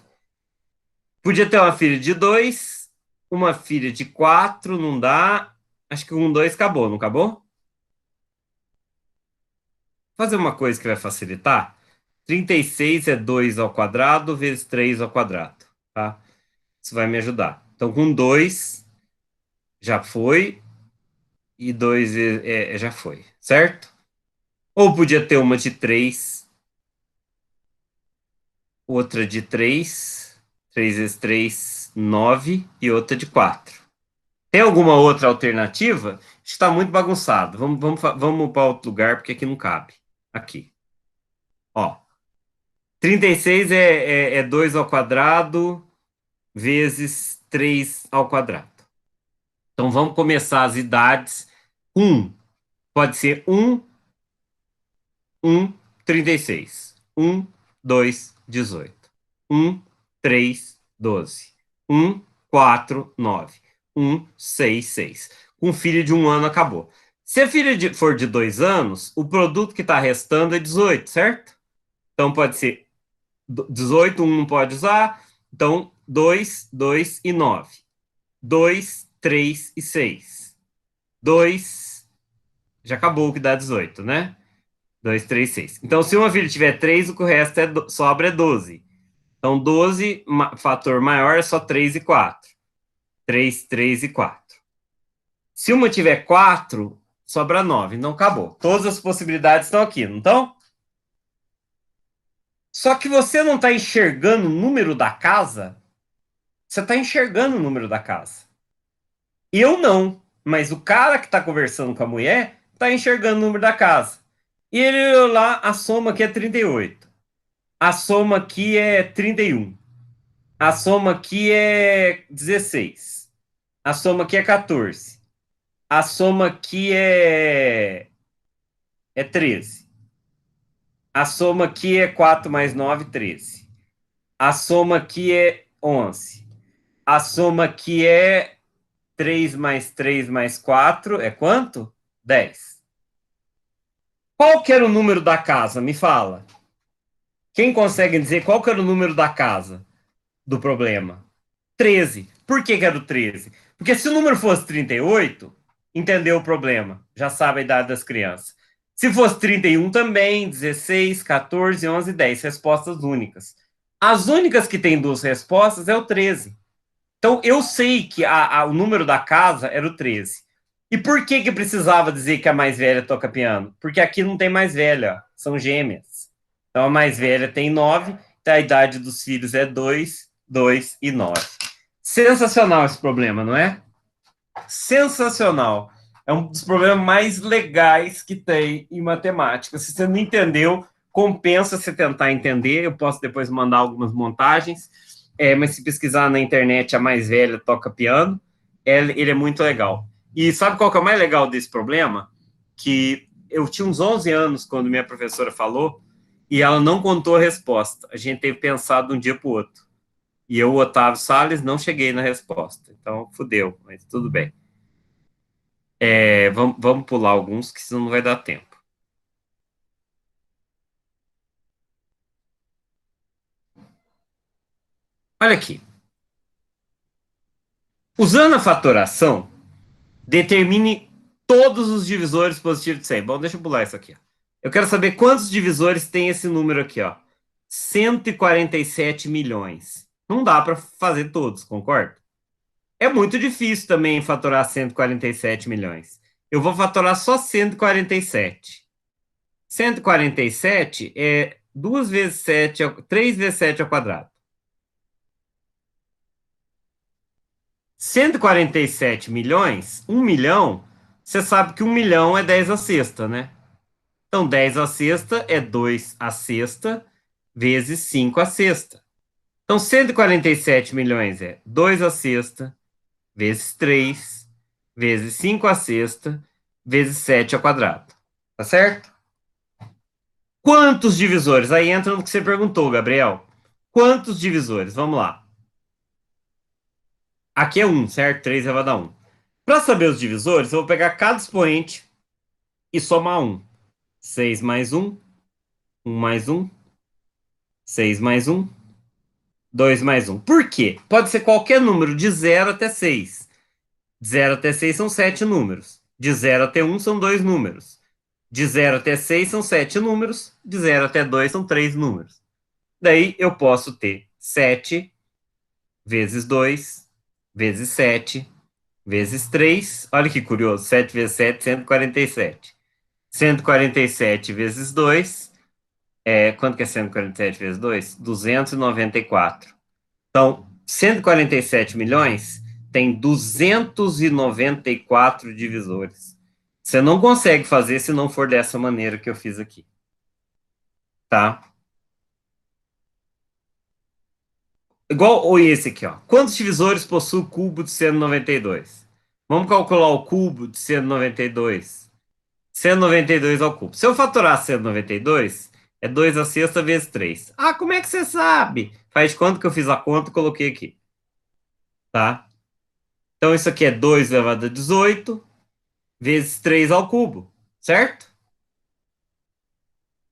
Podia ter uma filha de 2, uma filha de 4, não dá. Acho que 1, 2 acabou, não acabou? Vou fazer uma coisa que vai facilitar. 36 é 2 ao quadrado vezes 3 ao quadrado, tá? Isso vai me ajudar. Então, com 2 já foi, e 2 já foi, certo? Ou podia ter uma de 3, outra de 3, 3 vezes 3, 9, e outra de 4. Tem alguma outra alternativa? Está muito bagunçado. Vamos para outro lugar, porque aqui não cabe. Aqui. Ó. 36 é 2 ao quadrado vezes 3 ao quadrado. Então vamos começar as idades. 1 pode ser 1, 36. 1, 2, 18. 1, 3, 12. 1, 4, 9. 1, 6, 6. com filho de 1 ano acabou. Se a filha for de 2 anos, o produto que está restando é 18, certo? Então pode ser 18, 1 não pode usar. Então 2, 2 e 9. 2, 3 e 6. 2, já acabou o que dá 18, né? 2, 3, 6. Então se uma filha tiver 3, o que o resto sobra é 12. Então 12, fator maior é só 3 e 4. 3, 3 e 4. Se uma tiver 4, sobra 9. Então acabou. Todas as possibilidades estão aqui, não estão? Só que você não está enxergando o número da casa. Você está enxergando o número da casa. Eu não. Mas o cara que está conversando com a mulher está enxergando o número da casa. E ele olhou lá, a soma aqui é 38. A soma aqui é 31. A soma aqui é 16. A soma aqui é 14. A soma aqui é 13. A soma aqui é 4 mais 9, 13. A soma aqui é 11. A soma aqui é 3 mais 3 mais 4 é quanto? 10. Qual que era o número da casa? Me fala. Quem consegue dizer qual que era o número da casa do problema? 13. Por que que era o 13? Porque se o número fosse 38, entendeu o problema. Já sabe a idade das crianças. Se fosse 31 também, 16, 14, 11, 10. Respostas únicas. As únicas que têm duas respostas é o 13. Então, eu sei que o número da casa era o 13. E por que que precisava dizer que a mais velha toca piano? Porque aqui não tem mais velha, são gêmeas. Então, a mais velha tem 9, então a idade dos filhos é 2, 2 e 9. Sensacional esse problema, não é? Sensacional. É um dos problemas mais legais que tem em matemática. Se você não entendeu, compensa você tentar entender. Eu posso depois mandar algumas montagens. Mas se pesquisar na internet, a mais velha toca piano, ele é muito legal. E sabe qual que é o mais legal desse problema? Que eu tinha uns 11 anos quando minha professora falou e ela não contou a resposta. A gente teve pensado de um dia para o outro. E eu, Otávio Salles, não cheguei na resposta. Então, fudeu, mas tudo bem. Vamos pular alguns, que senão não vai dar tempo. Olha aqui. Usando a fatoração, determine todos os divisores positivos de 100. Bom, deixa eu pular isso aqui. Eu quero saber quantos divisores tem esse número aqui, ó. 147 milhões. Não dá para fazer todos, concorda? É muito difícil também fatorar 147 milhões. Eu vou fatorar só 147. 147 é 2 vezes 7, 3 vezes 7 ao quadrado. 147 milhões, 1 milhão, você sabe que 1 milhão é 10 à sexta, né? Então, 10 à sexta é 2 à sexta vezes 5 à sexta. Então, 147 milhões é 2 à sexta vezes 3 vezes 5 à sexta vezes 7 ao quadrado. Tá certo? Quantos divisores? Aí entra no que você perguntou, Gabriel. Quantos divisores? Vamos lá. Aqui é 1, certo? 3 elevado a 1. Para saber os divisores, eu vou pegar cada expoente e somar 1. 6 mais 1, 1 mais 1, 6 mais 1, 2 mais 1. Por quê? Pode ser qualquer número de 0 até 6. De 0 até 6 são 7 números. De 0 até 1 são 2 números. De 0 até 6 são 7 números. De 0 até 2 são 3 números. Daí eu posso ter 7 vezes 2 vezes 7 vezes 3. Olha que curioso. 7 vezes 7, 147. 147 vezes 2. Quanto que é 147 vezes 2? 294. Então, 147 milhões tem 294 divisores. Você não consegue fazer se não for dessa maneira que eu fiz aqui. Tá? Igual esse aqui, ó. Quantos divisores possui o cubo de 192? Vamos calcular o cubo de 192. 192 ao cubo. Se eu fatorar 192, é 2 à sexta vezes 3. Ah, como é que você sabe? Faz de conta que eu fiz a conta e coloquei aqui. Tá? Então, isso aqui é 2 elevado a 18 vezes 3 ao cubo, certo?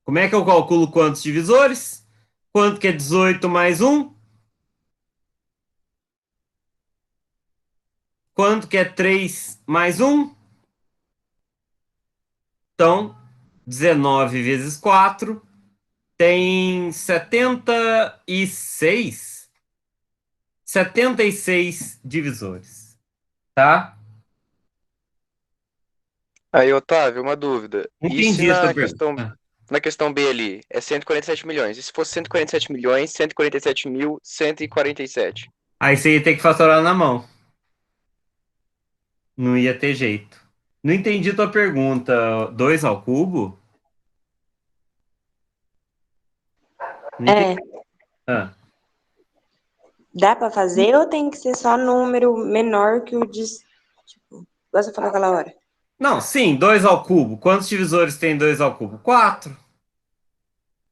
Como é que eu calculo quantos divisores? Quanto que é 18 mais 1? Quanto que é 3 mais 1? Então, 19 vezes 4 tem 76 divisores, tá? Aí, Otávio, uma dúvida. E se Entendi a tua pergunta. na questão B ali, é 147 milhões? E se fosse 147 milhões, 147.147? Aí você ia ter que fatorar na mão. Não ia ter jeito. Não entendi tua pergunta. 2 ao cubo? Não É, entendi. Ah. dá pra fazer ou tem que ser só número menor que o de. Tipo, igual você falou aquela hora. Não, sim, 2 ao cubo. Quantos divisores tem 2 ao cubo? 4.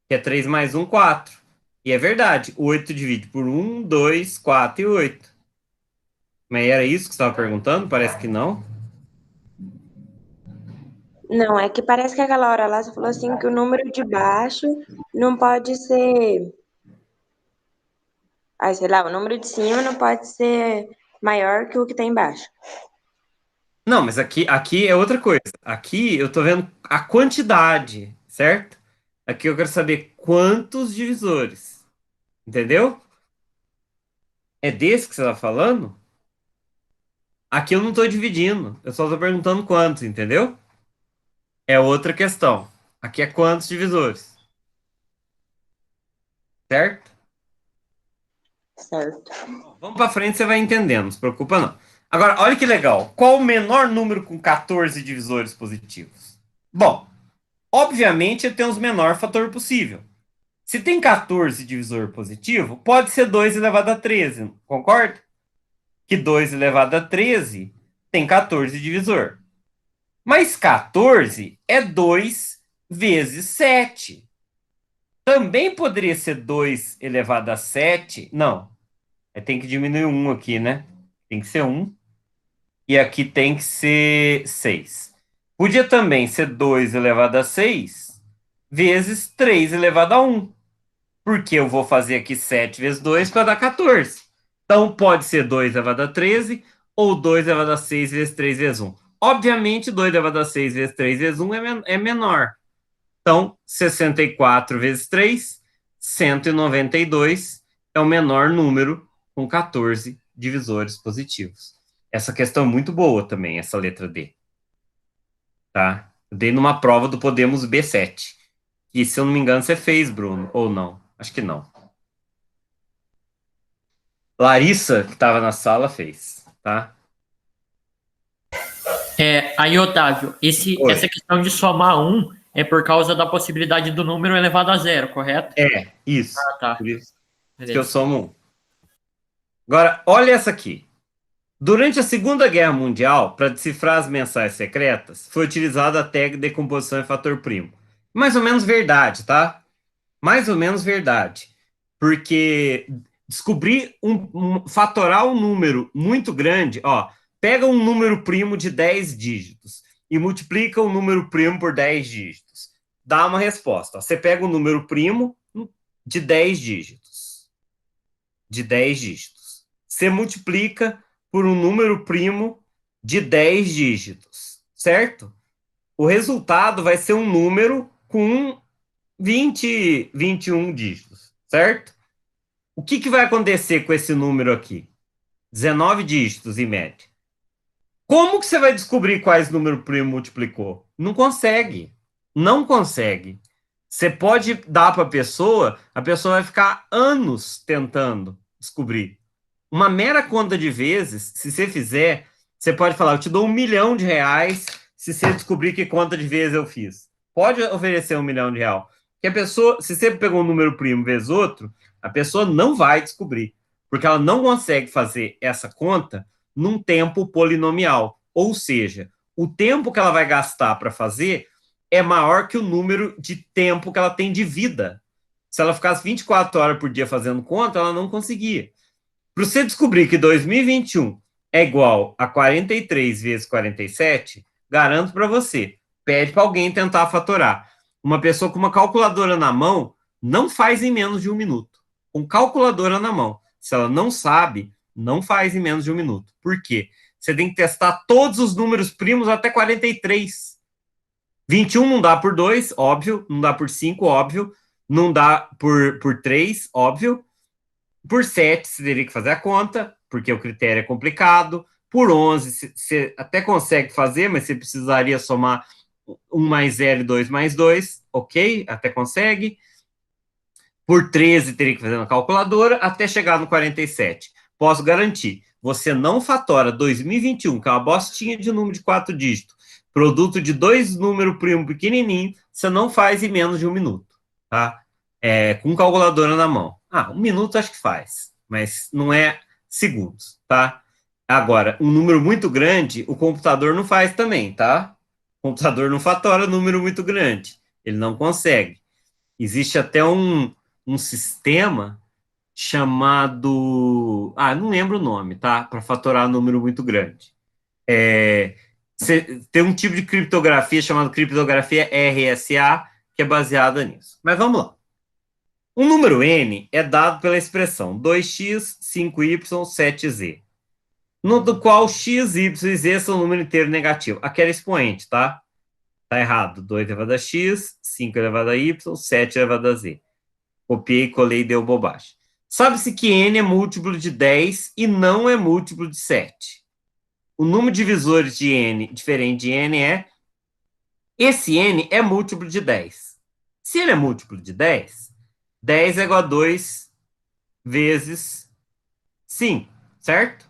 Que é 3 mais 1, 4. E é verdade, 8 divide por 1, 2, 4 e 8. Mas era isso que você estava perguntando? Parece que não. Não, é que parece que aquela hora lá você falou assim que o número de baixo não pode ser. Ai, sei lá, o número de cima não pode ser maior que o que tem embaixo. Não, mas aqui é outra coisa. Aqui eu tô vendo a quantidade, certo? Aqui eu quero saber quantos divisores. Entendeu? É desse que você está falando? Aqui eu não estou dividindo. Eu só estou perguntando quantos, entendeu? É outra questão. Aqui é quantos divisores. Certo? Certo. Vamos para frente, você vai entendendo. Não se preocupa, não. Agora, olha que legal. Qual o menor número com 14 divisores positivos? Bom, obviamente eu tenho os menor fator possível. Se tem 14 divisor positivo, pode ser 2 elevado a 13, concorda? Que 2 elevado a 13 tem 14 divisor. Mas 14 é 2 vezes 7. Também poderia ser 2 elevado a 7. Não. Tem que diminuir 1 aqui, né? Tem que ser 1. E aqui tem que ser 6. Podia também ser 2 elevado a 6 vezes 3 elevado a 1. Porque eu vou fazer aqui 7 vezes 2 para dar 14. Então pode ser 2 elevado a 13 ou 2 elevado a 6 vezes 3 vezes 1. Obviamente, 2 elevado a 6 vezes 3 vezes 1 é menor. Então, 64 vezes 3, 192 é o menor número com 14 divisores positivos. Essa questão é muito boa também, essa letra D. Tá? Eu dei numa prova do Podemos B7. E se eu não me engano, você fez, Bruno, ou não? Acho que não. Larissa, que estava na sala, fez, tá? Aí, Otávio, Oi. essa questão de somar 1 é por causa da possibilidade do número elevado a zero, correto? Isso. Ah, tá. Por isso que eu Beleza. somo 1. Agora, olha essa aqui. Durante a Segunda Guerra Mundial, para decifrar as mensagens secretas, foi utilizada a técnica de decomposição em fator primo. Mais ou menos verdade, tá? Mais ou menos verdade. Porque descobrir fatorar um número muito grande, ó, pega um número primo de 10 dígitos e multiplica o número primo por 10 dígitos. Dá uma resposta. Ó. Você pega um número primo de 10 dígitos. De 10 dígitos. Você multiplica por um número primo de 10 dígitos, certo? O resultado vai ser um número com 21 dígitos, certo? O que vai acontecer com esse número aqui? 19 dígitos em média. Como que você vai descobrir quais número primo multiplicou? Não consegue. Não consegue. Você pode dar para a pessoa vai ficar anos tentando descobrir. Uma mera conta de vezes, se você fizer, você pode falar, eu te dou R$ 1.000.000 se você descobrir que conta de vezes eu fiz. Pode oferecer R$ 1.000.000. Porque a pessoa, se você pegou um número primo vezes outro, a pessoa não vai descobrir. Porque ela não consegue fazer essa conta num tempo polinomial. Ou seja, o tempo que ela vai gastar para fazer é maior que o número de tempo que ela tem de vida. Se ela ficasse 24 horas por dia fazendo conta, ela não conseguia. Para você descobrir que 2021 é igual a 43 vezes 47, garanto para você. Pede para alguém tentar fatorar. Uma pessoa com uma calculadora na mão não faz em menos de 1 minuto. Com calculadora na mão. Se ela não sabe, não faz em menos de 1 minuto. Por quê? Você tem que testar todos os números primos até 43. 21 não dá por 2, óbvio. Não dá por 5, óbvio. Não dá por 3, óbvio. Por 7, você teria que fazer a conta, porque o critério é complicado. Por 11, você até consegue fazer, mas você precisaria somar 1 mais 0 e 2 mais 2, ok? Até consegue. Por 13, teria que fazer na calculadora, até chegar no 47. Posso garantir, você não fatora 2021, que é uma bostinha de número de 4 dígitos, produto de 2 números primos pequenininho, você não faz em menos de 1 minuto, tá? Com calculadora na mão. 1 minuto acho que faz, mas não é segundos, tá? Agora, um número muito grande, o computador não faz também, tá? O computador não fatora número muito grande. Ele não consegue. Existe até um sistema chamado... não lembro o nome, tá? Para fatorar número muito grande. Tem um tipo de criptografia chamada criptografia RSA, que é baseada nisso. Mas vamos lá. Um número n é dado pela expressão 2x, 5y, 7z, do qual x, y e z são número inteiro negativo. Aqui era expoente, tá? Tá errado. 2 elevado a x, 5 elevado a y, 7 elevado a z. Copiei, colei e deu bobagem. Sabe-se que n é múltiplo de 10 e não é múltiplo de 7. O número de divisores de n diferente de n é... Esse n é múltiplo de 10. Se ele é múltiplo de 10, 10 é igual a 2 vezes 5, certo?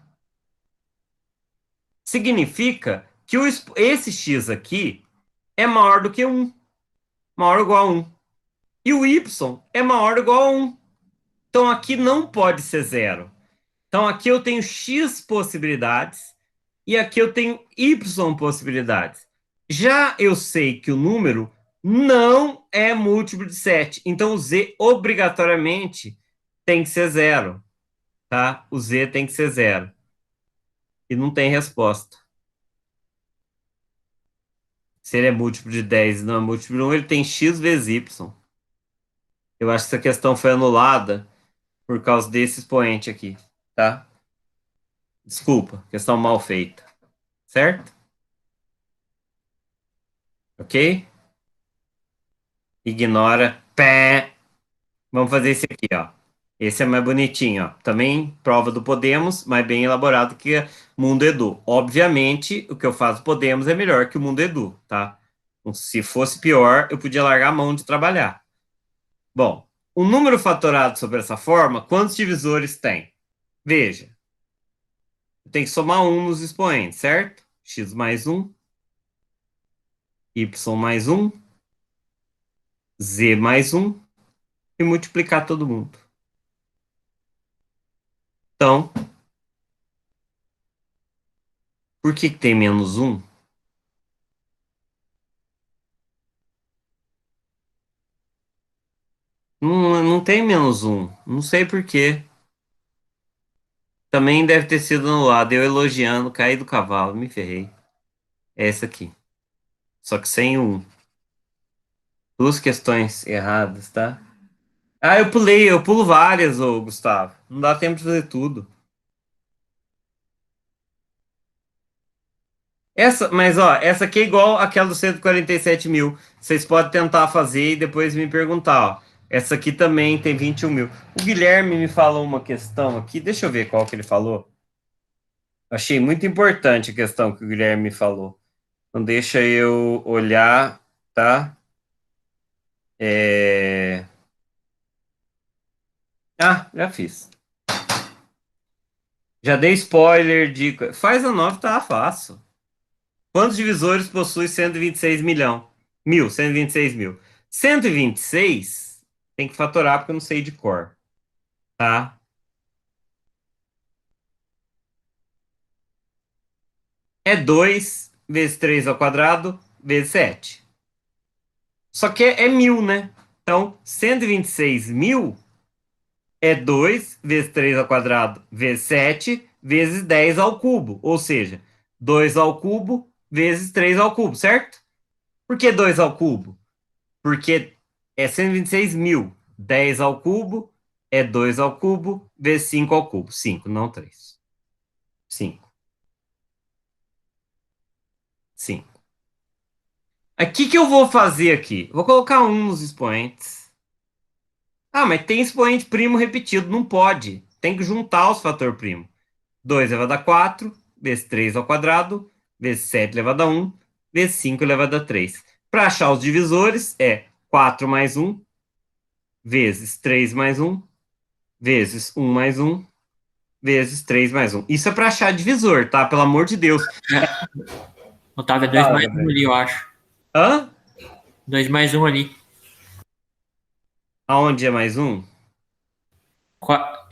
Significa que esse x aqui é maior do que 1. Maior ou igual a 1. E o y é maior ou igual a 1. Então, aqui não pode ser 0. Então, aqui eu tenho x possibilidades e aqui eu tenho y possibilidades. Já eu sei que o número não é múltiplo de 7. Então, o z obrigatoriamente tem que ser 0. Tá? O z tem que ser 0. E não tem resposta. Se ele é múltiplo de 10 e não é múltiplo de 1, ele tem x vezes y. Eu acho que essa questão foi anulada por causa desse expoente aqui, tá? Desculpa, questão mal feita. Certo? Ok? Ignora. Pé. Vamos fazer esse aqui, ó. Esse é mais bonitinho, ó. Também prova do Podemos, mas bem elaborado que é Mundo Edu. Obviamente, o que eu faço Podemos é melhor que o Mundo Edu, tá? Se fosse pior, eu podia largar a mão de trabalhar. Bom, o número fatorado sobre essa forma, quantos divisores tem? Veja. Tem que somar 1 nos expoentes, certo? X mais 1, Y mais 1, Z mais 1, e multiplicar todo mundo. Então, por que tem menos 1? Não tem menos 1. Não sei por quê. Também deve ter sido anulado. Eu elogiando, caí do cavalo, me ferrei. É essa aqui. Só que sem 1. 2 questões erradas, tá? Eu pulo várias, ô Gustavo. Não dá tempo de fazer tudo. Mas ó, essa aqui é igual àquela dos 147 mil. Vocês podem tentar fazer e depois me perguntar, ó. Essa aqui também tem 21 mil. O Guilherme me falou uma questão aqui, deixa eu ver qual que ele falou. Achei muito importante a questão que o Guilherme me falou. Então deixa eu olhar, tá? Já fiz. Já dei spoiler de... Faz a 9, tá fácil. Quantos divisores possui 126 mil? 126 mil. 126 tem que fatorar porque eu não sei de cor. Tá? É 2 vezes 3 ao quadrado vezes 7. Só que é 1000, né? Então, 126 mil é 2 vezes 3 ao quadrado vezes 7 vezes 10 ao cubo. Ou seja, 2 ao cubo vezes 3 ao cubo, certo? Por que 2 ao cubo? Porque é 126 mil. 10 ao cubo é 2 ao cubo vezes 5 ao cubo. 5, não 3. 5. 5. Aqui que eu vou fazer aqui? Vou colocar 1 nos expoentes. Ah, mas tem expoente primo repetido. Não pode. Tem que juntar os fator primo. 2 elevado a 4, vezes 3 ao quadrado, vezes 7 elevado a 1, vezes 5 elevado a 3. Para achar os divisores, é 4 mais 1, vezes 3 mais 1, vezes 1 mais 1, vezes 3 mais 1. Isso é para achar divisor, tá? Pelo amor de Deus. Otávio, é 2 mais 1 ali, eu acho. Hã? 2 mais 1 ali. Aonde é mais 1?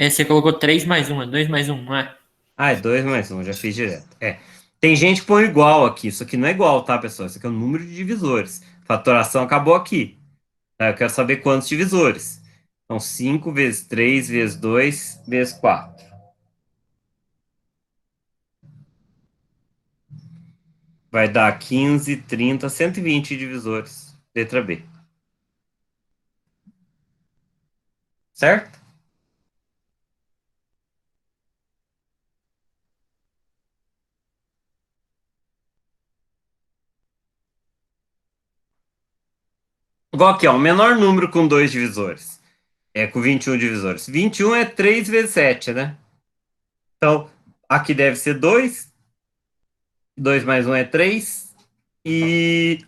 Você colocou 3 mais 1, é 2 mais 1, não é? Ah, é 2 mais 1, já fiz direto. É. Tem gente que põe igual aqui. Isso aqui não é igual, tá, pessoal? Isso aqui é o número de divisores. Fatoração acabou aqui. Tá? Eu quero saber quantos divisores. Então, 5 vezes 3 vezes 2 vezes 4. Vai dar 15, 30, 120 divisores. Letra B. Certo? Igual aqui, ó. O menor número com 2 divisores. É com 21 divisores. 21 é 3 vezes 7, né? Então, aqui deve ser 2. 2 mais 1 é 3. E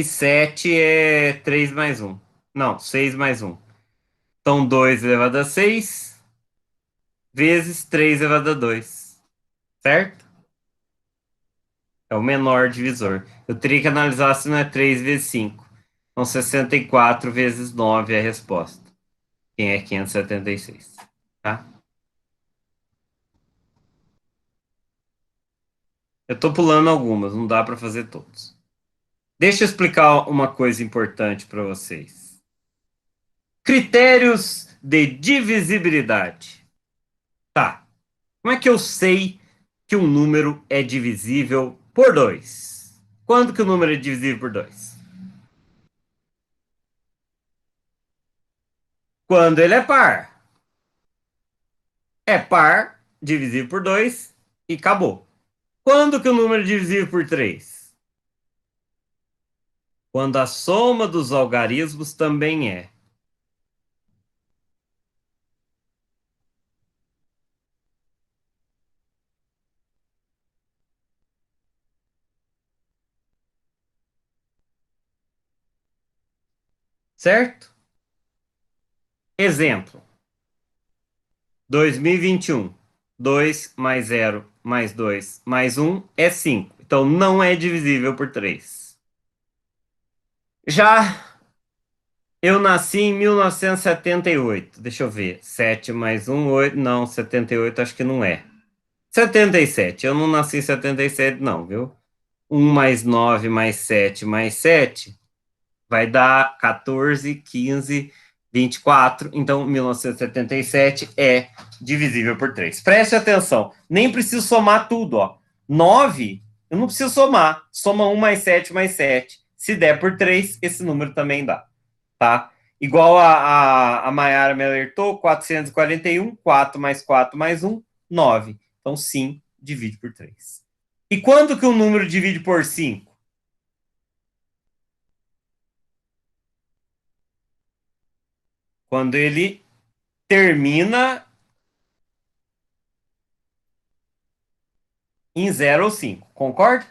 7 é 3 mais 1. Não, 6 mais 1. Então, 2 elevado a 6 vezes 3 elevado a 2. Certo? É o menor divisor. Eu teria que analisar se não é 3 vezes 5. Então, 64 vezes 9 é a resposta. Quem é 576? Tá? Eu estou pulando algumas, não dá para fazer todos. Deixa eu explicar uma coisa importante para vocês. Critérios de divisibilidade. Tá. Como é que eu sei que um número é divisível por 2? Quando que o número é divisível por 2? Quando ele é par. É par, divisível por 2 e acabou. Quando que o número é divisível por 3? Quando a soma dos algarismos também é. Certo? Exemplo. 2021. 2 mais 0 mais 2 mais 1 é 5. Então não é divisível por 3. Já eu nasci em 1978. Deixa eu ver. 7 mais 1, 8. Não, 78 acho que não é. 77. Eu não nasci em 77, não, viu? 1 mais 9 mais 7 mais 7 vai dar 14, 15, 24. Então, 1977 é divisível por 3. Preste atenção. Nem preciso somar tudo, ó. 9, eu não preciso somar. Soma 1 mais 7 mais 7. Se der por 3, esse número também dá. Tá? Igual a Mayara me alertou, 441, 4 mais 4 mais 1, 9. Então, sim, divide por 3. E quando que um número divide por 5? Quando ele termina em 0 ou 5. Concorda?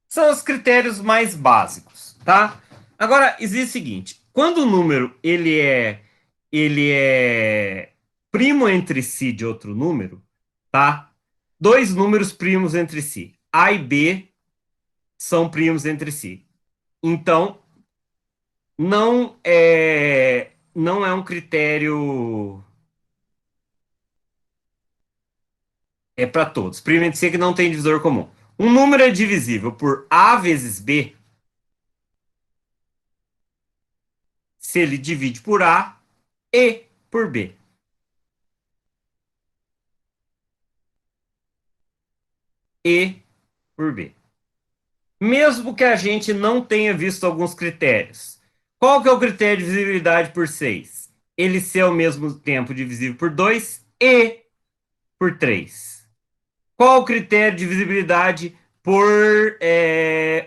São os critérios mais básicos, tá? Agora, existe o seguinte. Quando o número ele é primo entre si de outro número, tá? Dois números primos entre si. A e B são primos entre si. Então, não é um critério para todos. Primo entre si é que não tem divisor comum. Um número é divisível por A vezes B se ele divide por A e por B. E por B. Mesmo que a gente não tenha visto alguns critérios. Qual que é o critério de divisibilidade por 6? Ele ser ao mesmo tempo divisível por 2 e por 3. Qual o critério de divisibilidade por...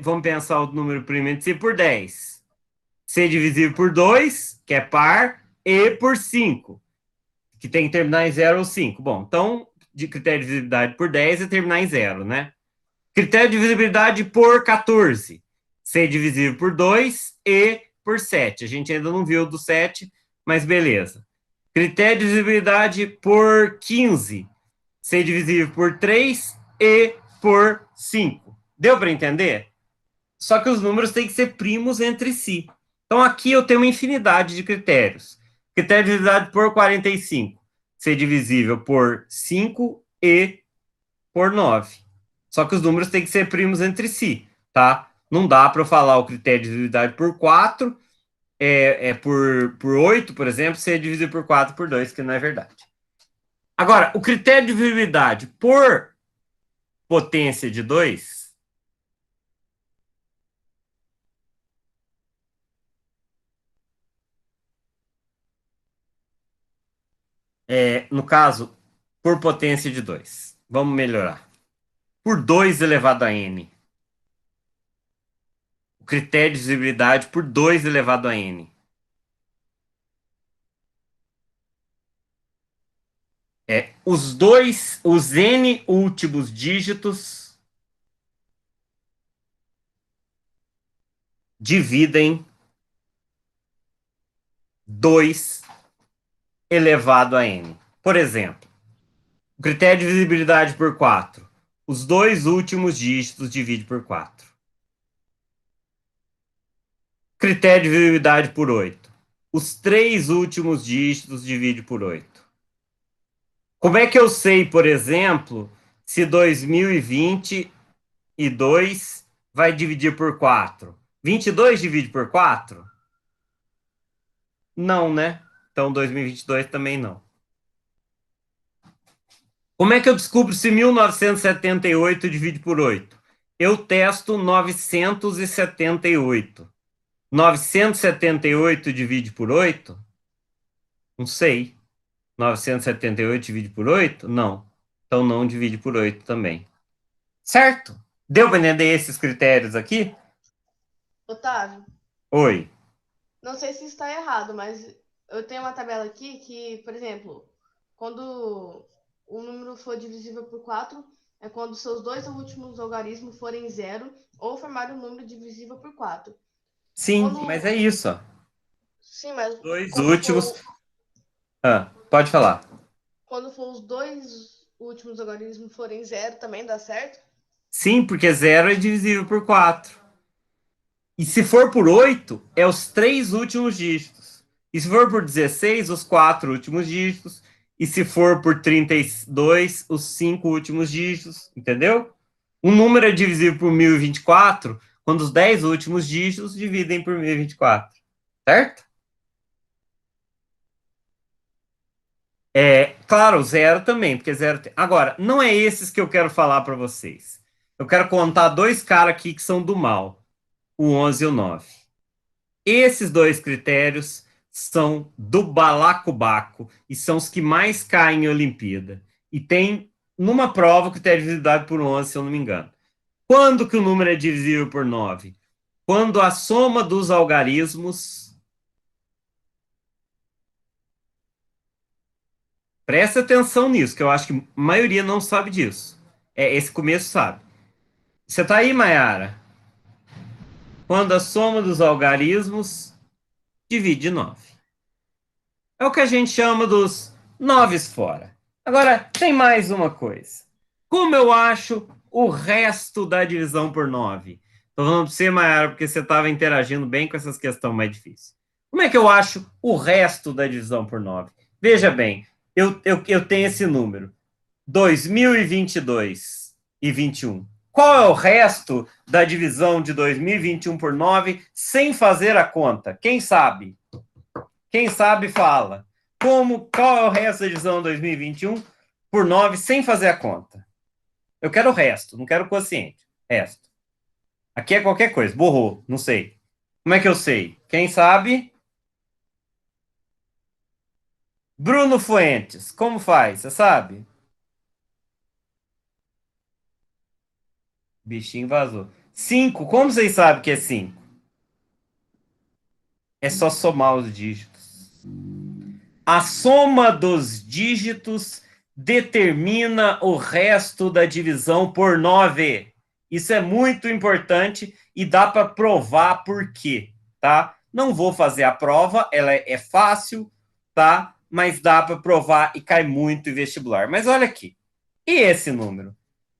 vamos pensar o número primeiro de si por 10. Ser divisível por 2, que é par, e por 5, que tem que terminar em 0 ou 5. Bom, então, de critério de divisibilidade por 10 é terminar em 0, né? Critério de divisibilidade por 14. Ser divisível por 2 e por 7. A gente ainda não viu do 7, mas beleza. Critério de divisibilidade por 15. Ser divisível por 3 e por 5. Deu para entender? Só que os números têm que ser primos entre si. Então, aqui eu tenho uma infinidade de critérios. Critério de divisibilidade por 45. Ser divisível por 5 e por 9. Só que os números têm que ser primos entre si, tá? Não dá para eu falar o critério de divisibilidade por 4, por 8, por exemplo, ser dividido por 4 por 2, que não é verdade. Agora, o critério de divisibilidade por potência de 2... no caso, por potência de 2. Vamos melhorar. Por 2 elevado a n. O critério de divisibilidade por 2 elevado a n. Os n últimos dígitos dividem 2 elevado a n. Por exemplo, o critério de divisibilidade por 4. Os dois últimos dígitos divide por 4. Critério de divisibilidade por 8. Os 3 últimos dígitos divide por 8. Como é que eu sei, por exemplo, se 2022 vai dividir por 4? 22 divide por 4? Não, né? Então 2022 também não. Como é que eu descubro se 1978 divide por 8? Eu testo 978. 978 divide por 8? Não sei. 978 divide por 8? Não. Então não divide por 8 também. Certo? Deu para entender esses critérios aqui? Otávio, Oi. não sei se está errado, mas eu tenho uma tabela aqui que, por exemplo, quando o número for divisível por 4, é quando seus dois últimos algarismos forem 0 ou formar um número divisível por 4. Sim, Quando... mas é isso. Ó. Sim, mas Dois quando últimos. for... Pode falar. Quando for os dois últimos algarismos forem 0, também dá certo? Sim, porque 0 é divisível por 4. E se for por 8, é os 3 últimos dígitos. E se for por 16, os 4 últimos dígitos. E se for por 32, os 5 últimos dígitos. Entendeu? Um número é divisível por 1024 quando os 10 últimos dígitos dividem por 1024. Certo? Claro, 0 também, porque 0 tem... Agora, não é esses que eu quero falar para vocês. Eu quero contar 2 caras aqui que são do mal. O 11 e o 9. Esses 2 critérios são do balacobaco e são os que mais caem em Olimpíada. E tem, numa prova, o critério de divisibilidade por 11, se eu não me engano. Quando que o número é divisível por 9? Quando a soma dos algarismos... Presta atenção nisso, que eu acho que a maioria não sabe disso. Esse começo sabe. Você tá aí, Mayara? Quando a soma dos algarismos divide 9. É o que a gente chama dos 9 fora. Agora, tem mais uma coisa. Como eu acho o resto da divisão por 9? Estou falando para você, Mayara, porque você estava interagindo bem com essas questões mais difíceis. Como é que eu acho o resto da divisão por 9? Veja bem, eu tenho esse número, 2022 e 21. Qual é o resto da divisão de 2021 por 9 sem fazer a conta? Quem sabe? Quem sabe fala. Qual é o resto da divisão 2021 por 9 sem fazer a conta? Eu quero o resto, não quero o quociente. Resto. Aqui é qualquer coisa. Borrou, não sei. Como é que eu sei? Quem sabe? Bruno Fuentes, como faz? Você sabe? Bichinho vazou. 5, como vocês sabem que é 5? É só somar os dígitos. A soma dos dígitos determina o resto da divisão por 9. Isso é muito importante e dá para provar por quê, tá? Não vou fazer a prova, ela é fácil, tá? Mas dá para provar e cai muito em vestibular. Mas olha aqui. E esse número?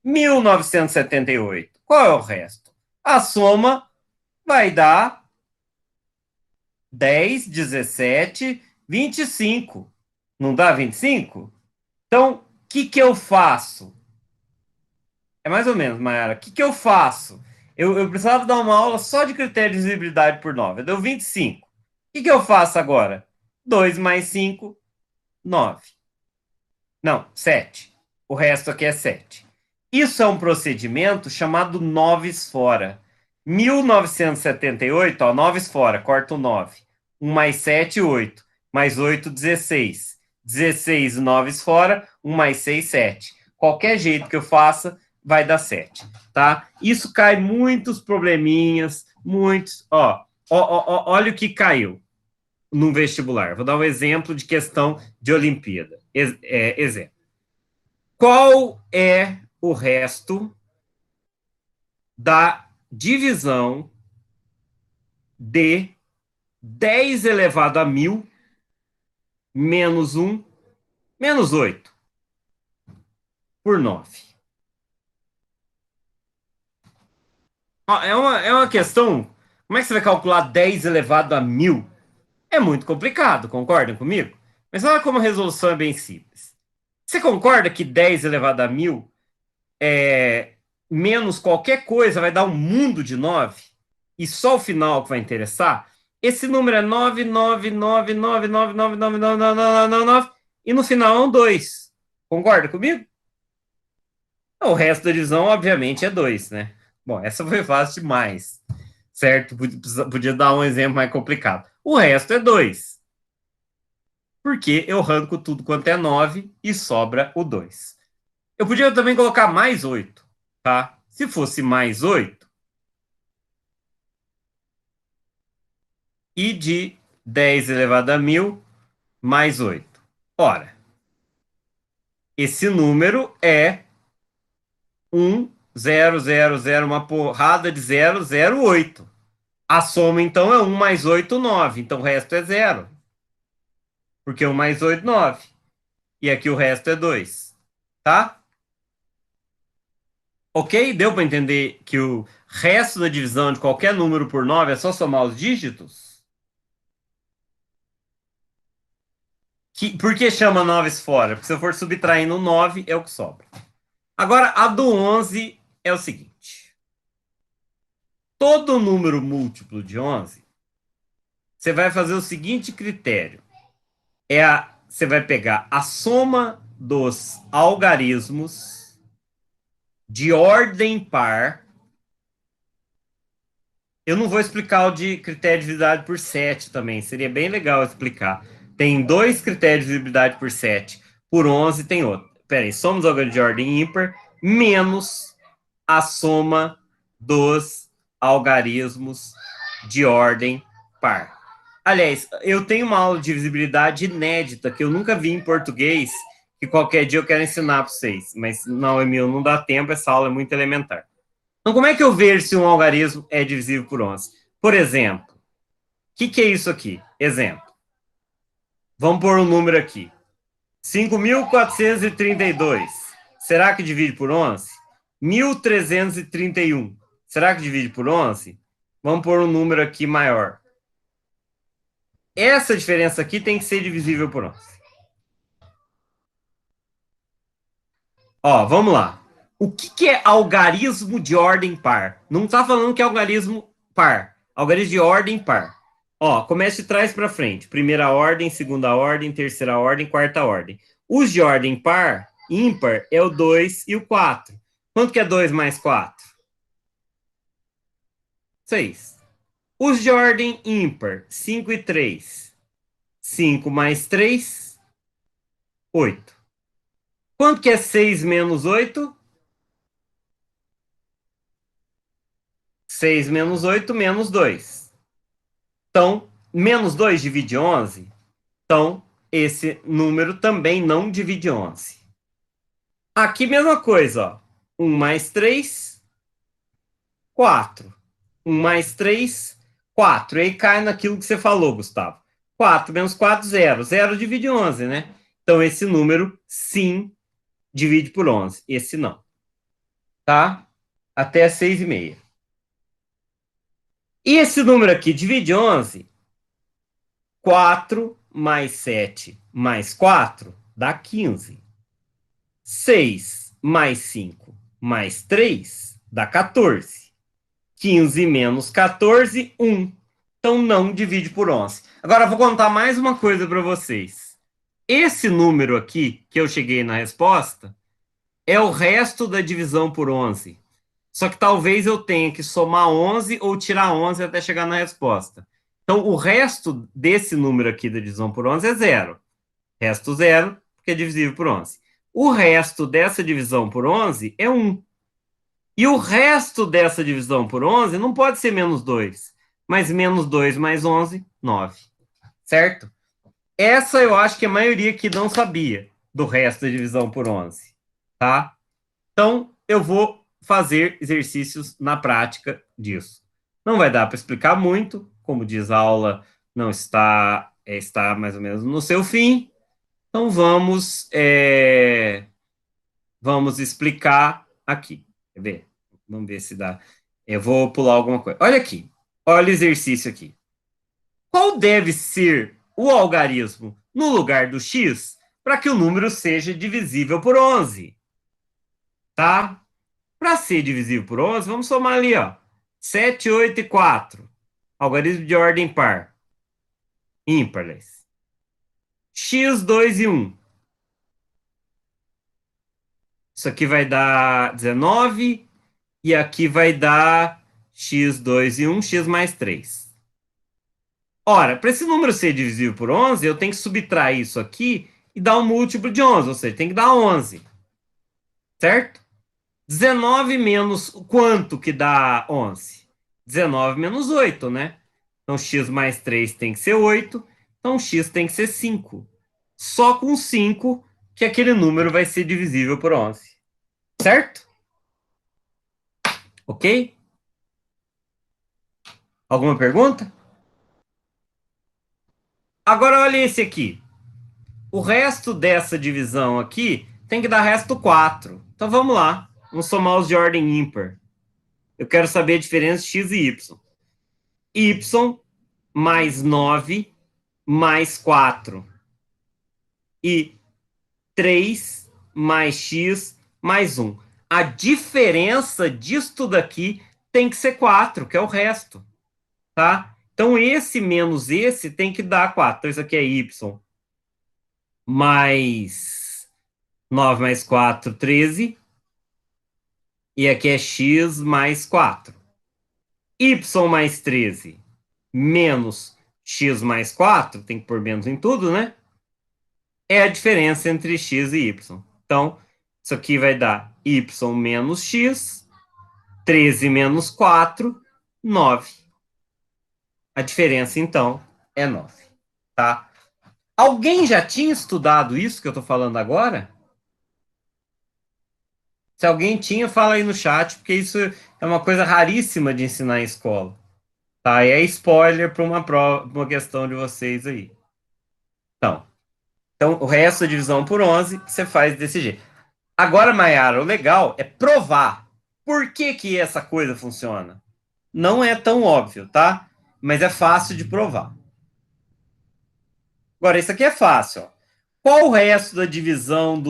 1978. Qual é o resto? A soma vai dar 10, 17, 25. Não dá 25? Então, o que eu faço? É mais ou menos, Mayara. O que eu faço? Eu precisava dar uma aula só de critério de divisibilidade por 9. Deu 25. O que eu faço agora? 2 mais 5, 9. Não, 7. O resto aqui é 7. Isso é um procedimento chamado noves fora. 1978, ó, noves fora, corta o 9. 1 mais 7, 8. Mais 8, 16. 16 noves fora, 1 mais 6, 7. Qualquer jeito que eu faça, vai dar 7, tá? Isso cai muitos probleminhas, muitos, olha o que caiu no vestibular. Vou dar um exemplo de questão de Olimpíada. Exemplo. Qual é o resto da divisão de 10 elevado a 1000 menos 1 menos 8 por 9? É uma questão. Como é que você vai calcular 10 elevado a 1000? É muito complicado, concordam comigo? Mas olha como a resolução é bem simples. Você concorda que 10 elevado a 1000 menos qualquer coisa vai dar um mundo de 9? E só o final que vai interessar? Esse número é 9,999999999 e no final é um 2. Concorda comigo? O resto da divisão, obviamente, é 2, né? Bom, essa foi fácil demais, certo? Podia dar um exemplo mais complicado. O resto é 2. Porque eu arranco tudo quanto é 9 e sobra o 2. Eu podia também colocar mais 8, tá? Se fosse mais 8, e de 10 elevado a 1000 mais 8. Ora, esse número é 1,000, uma porrada de 0,08. A soma, então, é 1 mais 8, 9. Então, o resto é 0. Porque 1 mais 8, 9. E aqui o resto é 2. Tá? Ok? Deu para entender que o resto da divisão de qualquer número por 9 é só somar os dígitos? Por que chama 9 fora? Porque se eu for subtraindo 9, é o que sobra. Agora, a do 11 é o seguinte. Todo número múltiplo de 11, você vai fazer o seguinte critério. Você vai pegar a soma dos algarismos de ordem par. Eu não vou explicar o de critério de divisibilidade por 7 também. Seria bem legal explicar. Tem 2 critérios de divisibilidade por 7. Por 11 tem outro. Peraí, soma dos algarismos de ordem ímpar menos a soma dos algarismos de ordem par. Aliás, eu tenho uma aula de divisibilidade inédita que eu nunca vi em português, que qualquer dia eu quero ensinar para vocês. Mas não, Emil, não dá tempo, essa aula é muito elementar. Então, como é que eu vejo se um algarismo é divisível por 11? Por exemplo, o que é isso aqui? Exemplo. Vamos pôr um número aqui. 5.432. Será que divide por 11? 1.331. Será que divide por 11? Vamos pôr um número aqui maior. Essa diferença aqui tem que ser divisível por 11. Ó, vamos lá. O que é algarismo de ordem par? Não está falando que é algarismo par. Algarismo de ordem par. Ó, começa de trás para frente. Primeira ordem, segunda ordem, terceira ordem, quarta ordem. Os de ordem par, ímpar, é o 2 e o 4. Quanto que é 2 mais 4? 6. Os de ordem ímpar, 5 e 3. 5 mais 3, 8. Quanto que é 6 menos 8? 6 menos 8, menos 2. Então, menos 2 divide 11. Então, esse número também não divide 11. Aqui, mesma coisa, ó. 1 mais 3, 4. 1 mais 3, 4. E aí cai naquilo que você falou, Gustavo. 4 menos 4, 0. 0 divide 11, né? Então, esse número, sim, divide por 11. Esse não. Tá? Até 6,5. E esse número aqui divide 11. 4 mais 7 mais 4 dá 15. 6 mais 5 mais 3 dá 14. 15 menos 14, 1. Então não divide por 11. Agora eu vou contar mais uma coisa para vocês. Esse número aqui, que eu cheguei na resposta, é o resto da divisão por 11. Só que talvez eu tenha que somar 11 ou tirar 11 até chegar na resposta. Então, o resto desse número aqui da divisão por 11 é 0. Resto 0, porque é divisível por 11. O resto dessa divisão por 11 é 1. E o resto dessa divisão por 11 não pode ser menos 2. Mas menos 2 mais 11, 9. Certo? Essa eu acho que a maioria aqui não sabia do resto da divisão por 11. Tá? Então, eu vou fazer exercícios na prática disso. Não vai dar para explicar muito, como diz a aula, não está mais ou menos no seu fim. Então, vamos explicar aqui. Quer ver? Vamos ver se dá. Eu vou pular alguma coisa. Olha aqui. Olha o exercício aqui. Qual deve ser o algarismo no lugar do x para que o número seja divisível por 11? Tá? Para ser divisível por 11, vamos somar ali, ó. 7, 8 e 4. Algarismo de ordem par. Ímpar, x, 2 e 1. Isso aqui vai dar 19. E aqui vai dar x, 2 e 1, x mais 3. Ora, para esse número ser divisível por 11, eu tenho que subtrair isso aqui e dar um múltiplo de 11, ou seja, tem que dar 11. Certo? 19 menos quanto que dá 11? 19 menos 8, né? Então, x mais 3 tem que ser 8. Então, x tem que ser 5. Só com 5 que aquele número vai ser divisível por 11. Certo? Ok? Alguma pergunta? Agora, olha esse aqui. O resto dessa divisão aqui tem que dar resto 4. Então, vamos lá. Vamos somar os de ordem ímpar. Eu quero saber a diferença de x e y. Y mais 9 mais 4. E 3 mais x mais 1. A diferença disto daqui tem que ser 4, que é o resto. Tá? Então, esse menos esse tem que dar 4. Então, isso aqui é y mais 9 mais 4, 13. E aqui é x mais 4. Y mais 13 menos x mais 4, tem que pôr menos em tudo, né? É a diferença entre x e y. Então, isso aqui vai dar y menos x, 13 menos 4, 9. A diferença, então, é 9. Tá? Alguém já tinha estudado isso que eu estou falando agora? Se alguém tinha, fala aí no chat, porque isso é uma coisa raríssima de ensinar em escola. Tá? E é spoiler para uma prova, uma questão de vocês aí. Então, o resto da divisão por 11, você faz desse jeito. Agora, Mayara, o legal é provar por que essa coisa funciona. Não é tão óbvio, tá? Mas é fácil de provar. Agora, isso aqui é fácil. Ó. Qual o resto da divisão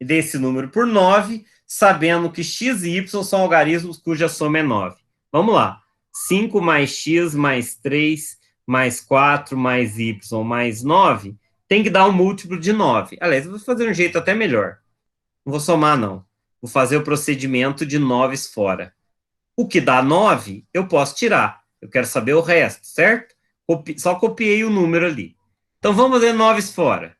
desse número por 9, sabendo que x e y são algarismos cuja soma é 9? Vamos lá. 5 mais x mais 3 mais 4 mais y mais 9 tem que dar um múltiplo de 9. Aliás, eu vou fazer um jeito até melhor. Não vou somar, não. Vou fazer o procedimento de noves fora. O que dá 9, eu posso tirar. Eu quero saber o resto, certo? Só copiei o número ali. Então, vamos fazer noves fora.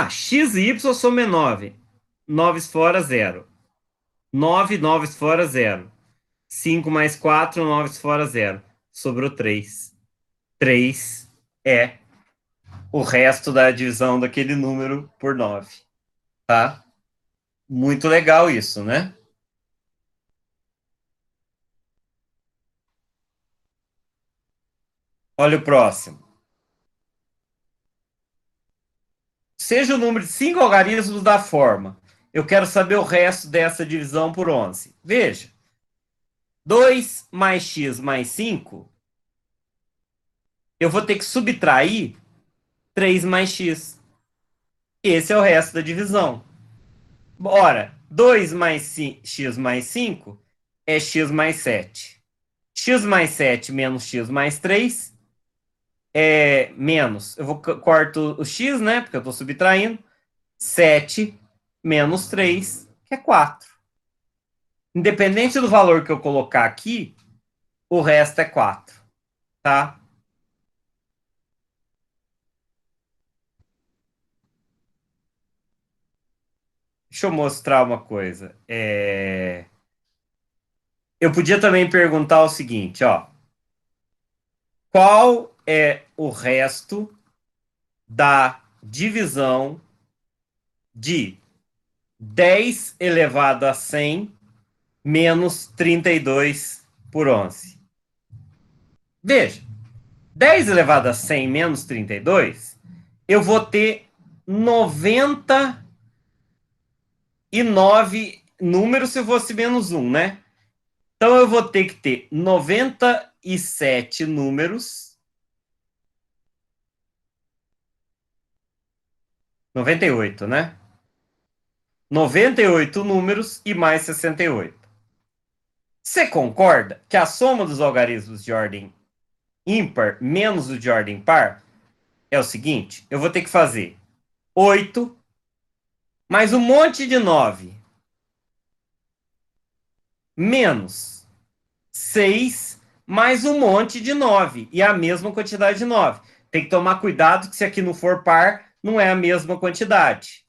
X e Y soma 9. Noves fora, 0. 9, noves fora, 0. 5 mais 4, noves fora, 0. Sobrou 3. 3 é o resto da divisão daquele número por 9. Tá? Muito legal isso, né? Olha o próximo. Seja o número de 5 algarismos da forma. Eu quero saber o resto dessa divisão por 11. Veja. 2 mais x mais 5, eu vou ter que subtrair 3 mais x. Esse é o resto da divisão. Ora, 2 mais x mais 5 é x mais 7. X mais 7 menos x mais 3 é menos. Eu corto o x, né? Porque eu estou subtraindo. 7 menos 3, que é 4. Independente do valor que eu colocar aqui, o resto é 4. Tá? Deixa eu mostrar uma coisa. Eu podia também perguntar o seguinte, ó. Qual é o resto da divisão de 10 elevado a 100 menos 32 por 11? Veja, 10 elevado a 100 menos 32, eu vou ter 99 números se fosse menos 1, né? Então, eu vou ter que ter 97 números. 98, né? 98 números e mais 68. Você concorda que a soma dos algarismos de ordem ímpar menos o de ordem par é o seguinte? Eu vou ter que fazer 8 mais um monte de 9 menos 6 mais um monte de 9 e a mesma quantidade de 9. Tem que tomar cuidado que se aqui não for par, não é a mesma quantidade.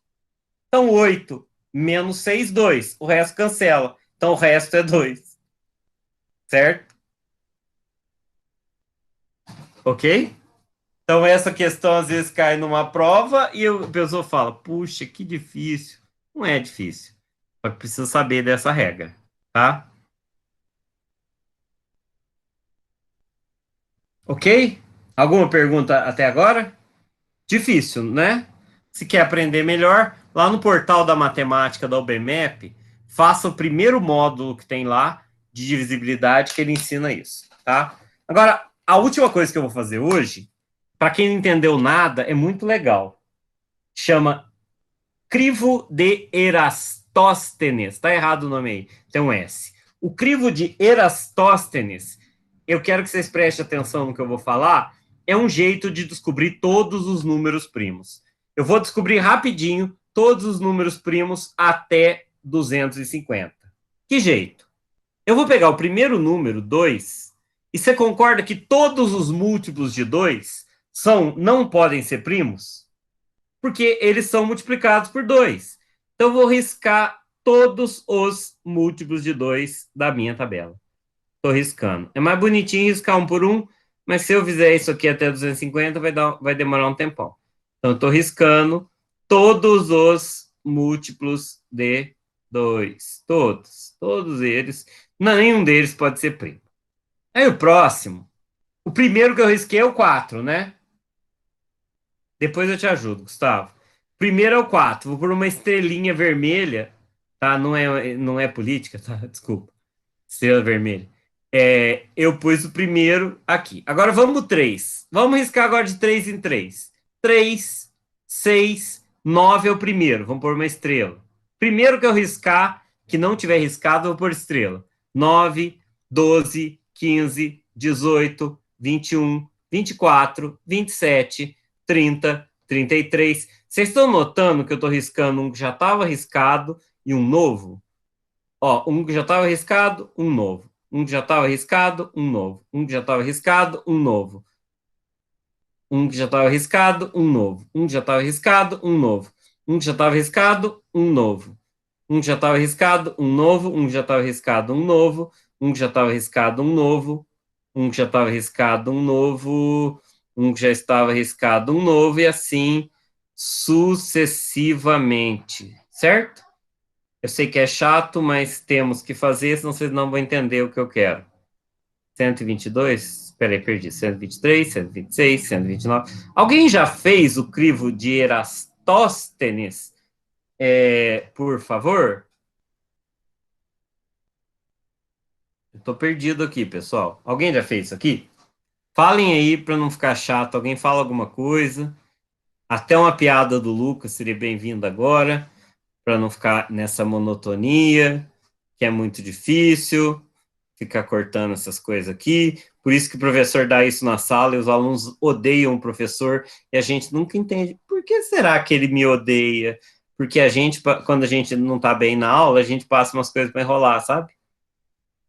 Então, 8 menos 6, 2. O resto cancela. Então, o resto é 2. Certo? Ok? Então, essa questão às vezes cai numa prova e a pessoa fala, puxa, que difícil. Não é difícil. Mas precisa saber dessa regra. Tá? Ok? Alguma pergunta até agora? Difícil, né? Se quer aprender melhor, lá no portal da matemática da UBMEP, faça o primeiro módulo que tem lá de divisibilidade, que ele ensina isso, tá? Agora, a última coisa que eu vou fazer hoje, para quem não entendeu nada, é muito legal. Chama crivo de Erastóstenes. Tá errado o nome aí, tem um S. O crivo de Erastóstenes, eu quero que vocês prestem atenção no que eu vou falar, é um jeito de descobrir todos os números primos. Eu vou descobrir rapidinho todos os números primos até 250. Que jeito? Eu vou pegar o primeiro número, 2, e você concorda que todos os múltiplos de 2 não podem ser primos? Porque eles são multiplicados por 2. Então, eu vou riscar todos os múltiplos de 2 da minha tabela. Estou riscando. É mais bonitinho riscar um por um, mas se eu fizer isso aqui até 250, vai demorar um tempão. Então, eu estou riscando todos os múltiplos de 2. Todos eles. Nenhum deles pode ser primo. Aí o próximo. O primeiro que eu risquei é o 4, né? Depois eu te ajudo, Gustavo. Primeiro é o 4. Vou por uma estrelinha vermelha. Tá? Não é política, tá? Desculpa. Estrela vermelha. Eu pus o primeiro aqui. Agora vamos pro 3. Vamos riscar agora de 3 em 3. 3, 6, 9 é o primeiro. Vamos pôr uma estrela. Primeiro que eu riscar, que não tiver riscado, eu vou pôr estrela. 9, 12, 15, 18, 21, 24, 27, 30, 33. Vocês estão notando que eu estou riscando um que já estava riscado e um novo? Ó, um que já estava riscado, um novo. Um que já estava riscado, um novo. Um que já estava riscado, um novo. Um que já estava riscado, um novo. Um que já estava riscado, um novo. Um que já estava riscado, um novo. Um que já estava riscado, um novo. Um que já estava riscado, um novo. Um que já estava riscado, um novo. Um que já estava riscado, um novo. Um que já estava riscado, um novo. E assim sucessivamente. Certo? Eu sei que é chato, mas temos que fazer, senão vocês não vão entender o que eu quero. 122? Espera aí, perdi. 123, 126, 129. Alguém já fez o crivo de Eratóstenes? Por favor? Eu tô perdido aqui, pessoal. Alguém já fez isso aqui? Falem aí para não ficar chato. Alguém fala alguma coisa. Até uma piada do Lucas seria bem-vinda agora, para não ficar nessa monotonia, que é muito difícil ficar cortando essas coisas aqui. Por isso que o professor dá isso na sala e os alunos odeiam o professor e a gente nunca entende. Por que será que ele me odeia? Porque a gente, quando a gente não tá bem na aula, a gente passa umas coisas para enrolar, sabe?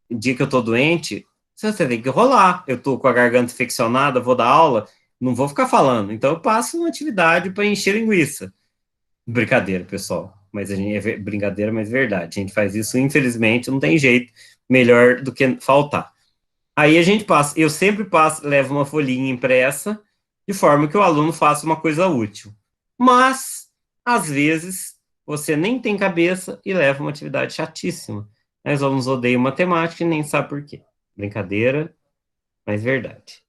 O dia que eu tô doente, você tem que enrolar. Eu tô com a garganta infeccionada, vou dar aula, não vou ficar falando. Então eu passo uma atividade para encher linguiça. Brincadeira, pessoal. Mas a gente brincadeira, mas verdade. A gente faz isso, infelizmente, não tem jeito melhor do que faltar. Aí a gente passa, eu sempre passo, levo uma folhinha impressa, de forma que o aluno faça uma coisa útil. Mas, às vezes, você nem tem cabeça e leva uma atividade chatíssima. Aí os alunos odeiam matemática e nem sabem por quê. Brincadeira, mas verdade.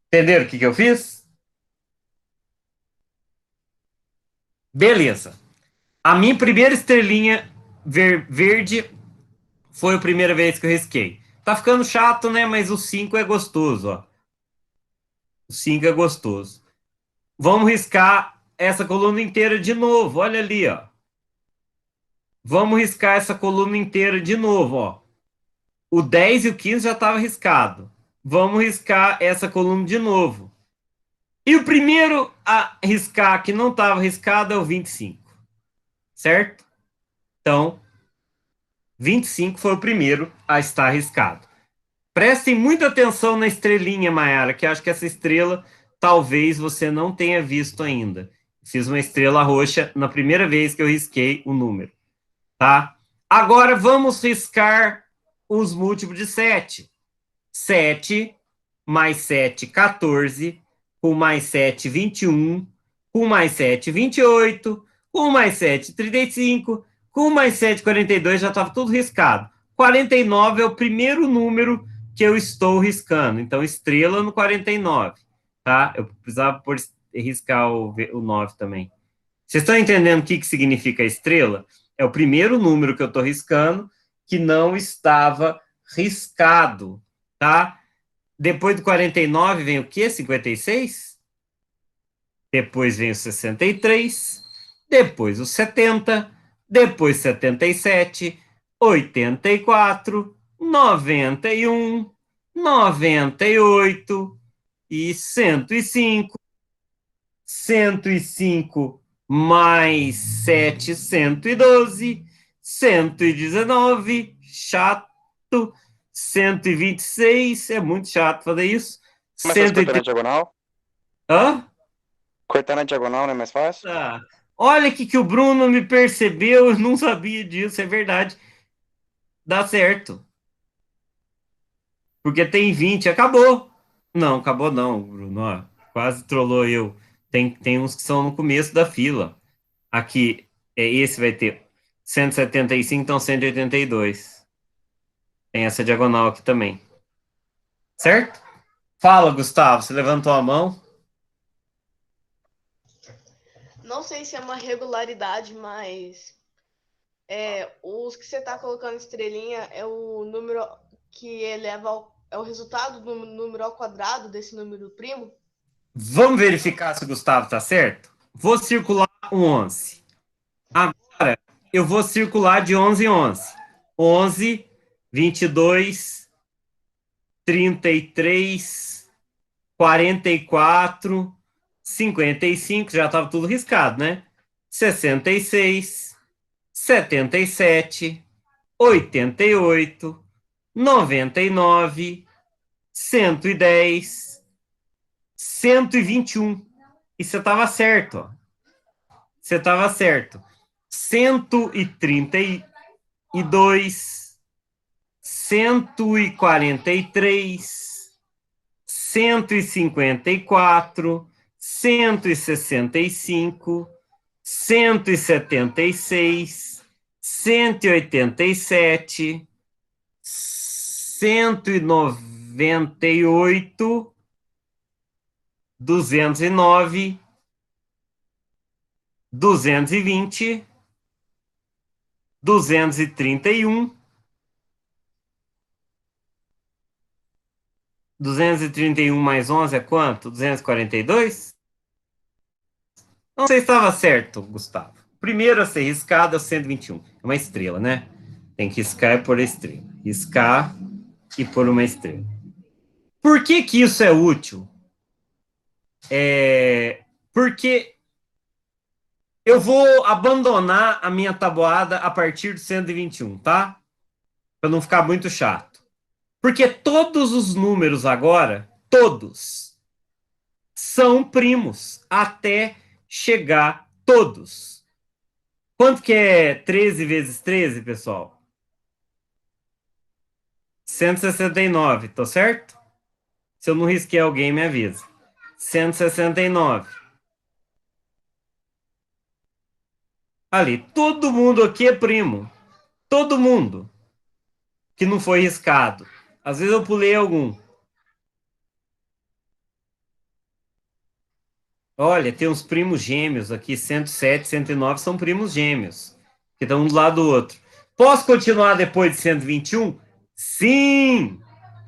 Entenderam o que eu fiz? Beleza. A minha primeira estrelinha verde foi a primeira vez que eu risquei. Tá ficando chato, né? Mas o 5 é gostoso, ó. O 5 é gostoso. Vamos riscar essa coluna inteira de novo. Olha ali, ó. Vamos riscar essa coluna inteira de novo, ó. O 10 e o 15 já estava riscado. Vamos riscar essa coluna de novo. E o primeiro a riscar que não estava riscado é o 25. Certo? Então, 25 foi o primeiro a estar riscado. Prestem muita atenção na estrelinha, Mayara, que acho que essa estrela talvez você não tenha visto ainda. Fiz uma estrela roxa na primeira vez que eu risquei o número, tá? Agora vamos riscar os múltiplos de 7. 7 mais 7, 14. Com mais 7, 21. Com mais 7, 28. Com mais 7, 35. Com mais 7, 42. Já estava tudo riscado. 49 é o primeiro número que eu estou riscando. Então, estrela no 49, tá? Eu precisava riscar o 9 também. Vocês estão entendendo o que significa a estrela? É o primeiro número que eu estou riscando que não estava riscado, tá? Depois do 49 vem o quê? 56? Depois vem o 63. Depois o 70. Depois 77. 84. 91, 98 e 105. 105 mais 7, 112. 119, chato. 126, é muito chato fazer isso. Mas faz cortar na diagonal? Hã? Cortar na diagonal não é mais fácil? Ah, olha que o Bruno me percebeu, eu não sabia disso, é verdade. Dá certo. Porque tem 20, acabou. Não, acabou não, Bruno. Ó, quase trollou eu. Tem uns que são no começo da fila. Aqui, esse vai ter 175, então 182. Tem essa diagonal aqui também. Certo? Fala, Gustavo, você levantou a mão? Não sei se é uma regularidade, mas os que você está colocando estrelinha é o número que eleva é o resultado do número ao quadrado desse número primo? Vamos verificar se o Gustavo tá certo? Vou circular um 11. Agora, eu vou circular de 11 em 11. 11, 22, 33, 44, 55, já estava tudo riscado, né? 66, 77, 88, 99, 110, 121. E você estava certo, ó. Você estava certo. 132, 143, 154, 165, 176, 187, 198, 209, 220, 231, 231 mais 11 é quanto? 242? Não sei se estava certo, Gustavo. Primeiro a ser riscado é o 121. É uma estrela, né? Tem que riscar e pôr a estrela. Riscar e pôr uma estrela. Por que que isso é útil? Porque eu vou abandonar a minha tabuada a partir do 121, tá? Para não ficar muito chato. Porque todos os números agora, todos, são primos até chegar todos. Quanto que é 13 vezes 13, pessoal? 169, tô certo? Se eu não risquei alguém, me avisa. 169. Ali, todo mundo aqui é primo. Todo mundo que não foi riscado. Às vezes eu pulei algum. Olha, tem uns primos gêmeos aqui, 107, 109 são primos gêmeos, que estão um do lado do outro. Posso continuar depois de 121? Sim!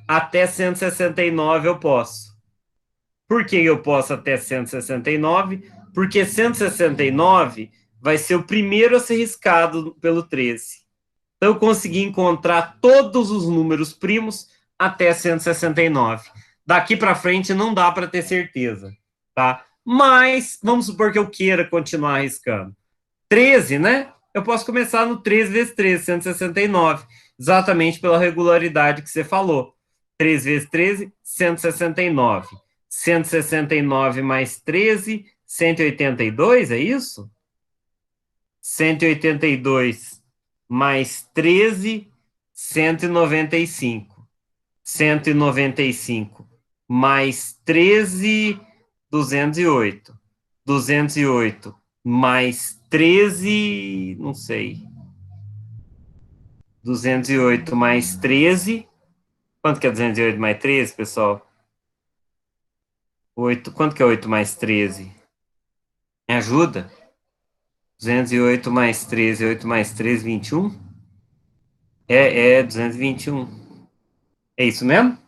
Até 169 eu posso. Por que eu posso até 169? Porque 169 vai ser o primeiro a ser riscado pelo 13. Então eu consegui encontrar todos os números primos até 169. Daqui para frente não dá para ter certeza, tá? Mas vamos supor que eu queira continuar arriscando. 13, né? Eu posso começar no 13 vezes 13, 169, exatamente pela regularidade que você falou. 13 vezes 13, 169. 169 mais 13, 182, é isso? 182 mais 13, 195. 195 mais 13, 208. 208 mais 13, não sei. 208 mais 13. Quanto que é 208 mais 13, pessoal? 8. Quanto que é 8 mais 13? Me ajuda? 208 mais 13, 8 mais 13, 21? É 221. É isso mesmo?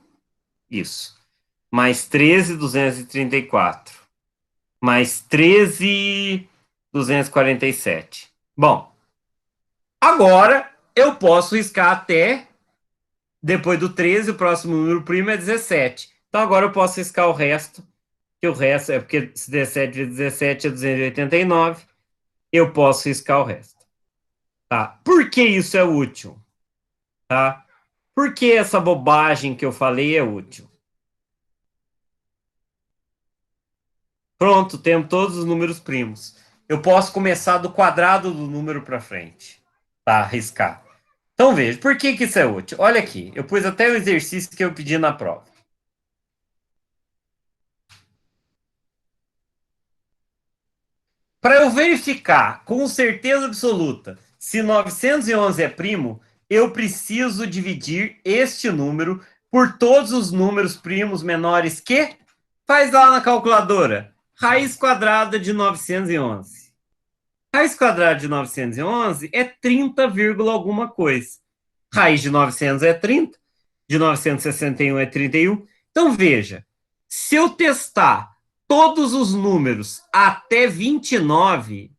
Isso. Mais 13, 234. Mais 13, 247. Bom, agora eu posso riscar até, depois do 13, o próximo número primo é 17. Então agora eu posso riscar o resto, que o resto é porque 17 vezes 17 é 289. Eu posso riscar o resto. Tá? Por que isso é útil? Tá? Por que essa bobagem que eu falei é útil? Pronto, temos todos os números primos. Eu posso começar do quadrado do número para frente. Tá? Riscar. Então veja, por que isso é útil? Olha aqui, eu pus até o exercício que eu pedi na prova. Para eu verificar com certeza absoluta se 911 é primo, eu preciso dividir este número por todos os números primos menores que... Faz lá na calculadora. Raiz quadrada de 911. Raiz quadrada de 911 é 30, alguma coisa. Raiz de 900 é 30, de 961 é 31. Então, veja, se eu testar todos os números até 29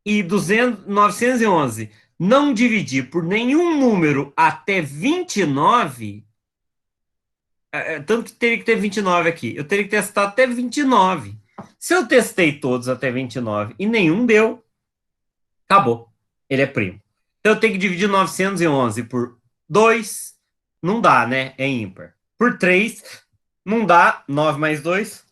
e 911 não dividir por nenhum número até 29, tanto que teria que ter 29 aqui, eu teria que testar até 29. Se eu testei todos até 29 e nenhum deu, acabou. Ele é primo. Então eu tenho que dividir 911 por 2, não dá, né? É ímpar. Por 3, não dá, 9 mais 2.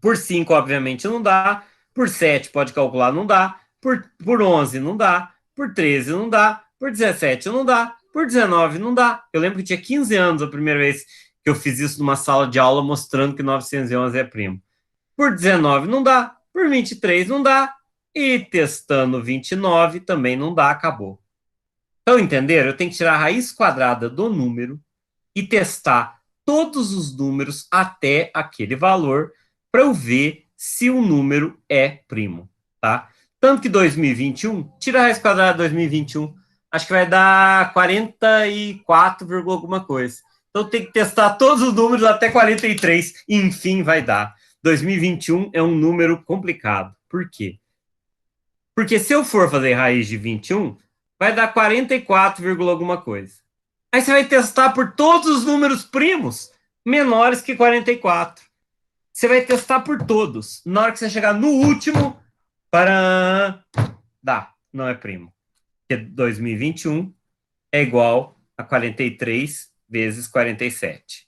Por 5, obviamente, não dá. Por 7, pode calcular, não dá. Por 11, não dá. Por 13, não dá. Por 17, não dá. Por 19, não dá. Eu lembro que tinha 15 anos a primeira vez que eu fiz isso numa sala de aula mostrando que 911 é primo. Por 19, não dá. Por 23, não dá. E testando 29, também não dá, acabou. Então, entenderam? Eu tenho que tirar a raiz quadrada do número e testar todos os números até aquele valor para eu ver se o número é primo, tá? Tanto que 2021, tira a raiz quadrada de 2021, acho que vai dar 44, alguma coisa. Então tem que testar todos os números até 43, e enfim vai dar. 2021 é um número complicado. Por quê? Porque se eu for fazer raiz de 21, vai dar 44, alguma coisa. Aí você vai testar por todos os números primos menores que 44. Você vai testar por todos. Na hora que você chegar no último, para dá, não é primo. Porque 2021 é igual a 43 vezes 47.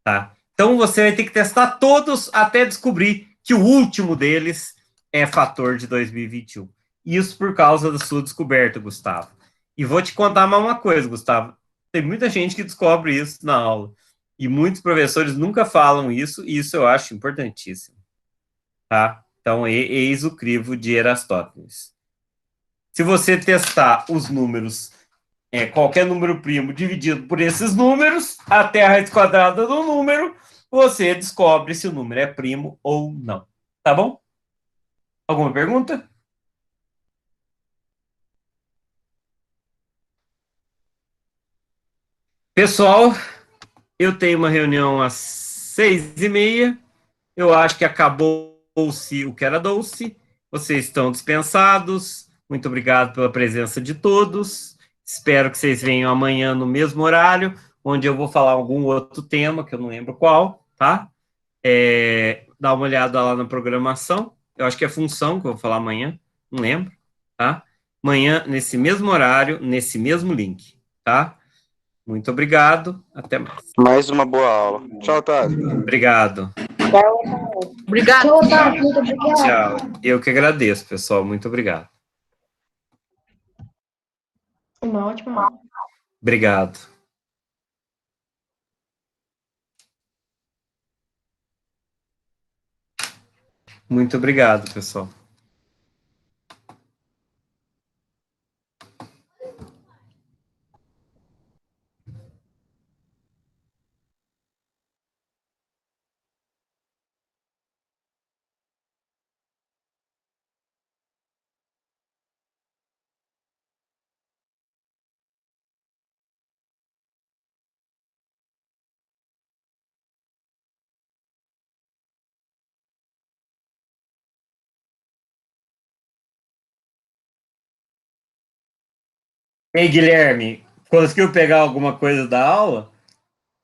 Tá? Então você vai ter que testar todos até descobrir que o último deles é fator de 2021. Isso por causa da sua descoberta, Gustavo. E vou te contar mais uma coisa, Gustavo. Tem muita gente que descobre isso na aula. E muitos professores nunca falam isso, e isso eu acho importantíssimo. Tá? Então, eis o crivo de Erastótenes. Se você testar os números, qualquer número primo dividido por esses números, até a raiz quadrada do número, você descobre se o número é primo ou não. Tá bom? Alguma pergunta? Pessoal, eu tenho uma reunião às 6h30. Eu acho que acabou-se o que era doce. Vocês estão dispensados. Muito obrigado pela presença de todos. Espero que vocês venham amanhã no mesmo horário, onde eu vou falar algum outro tema, que eu não lembro qual, tá? Dá uma olhada lá na programação. Eu acho que é função que eu vou falar amanhã, não lembro, tá? Amanhã, nesse mesmo horário, nesse mesmo link, tá? Muito obrigado. Até mais. Mais uma boa aula. Tchau, Otávio. Obrigado. Obrigado. Tchau, Otávio. Muito obrigada. Tchau. Eu que agradeço, pessoal. Muito obrigado. Uma ótima aula. Obrigado. Muito obrigado, pessoal. Ei, Guilherme, conseguiu pegar alguma coisa da aula?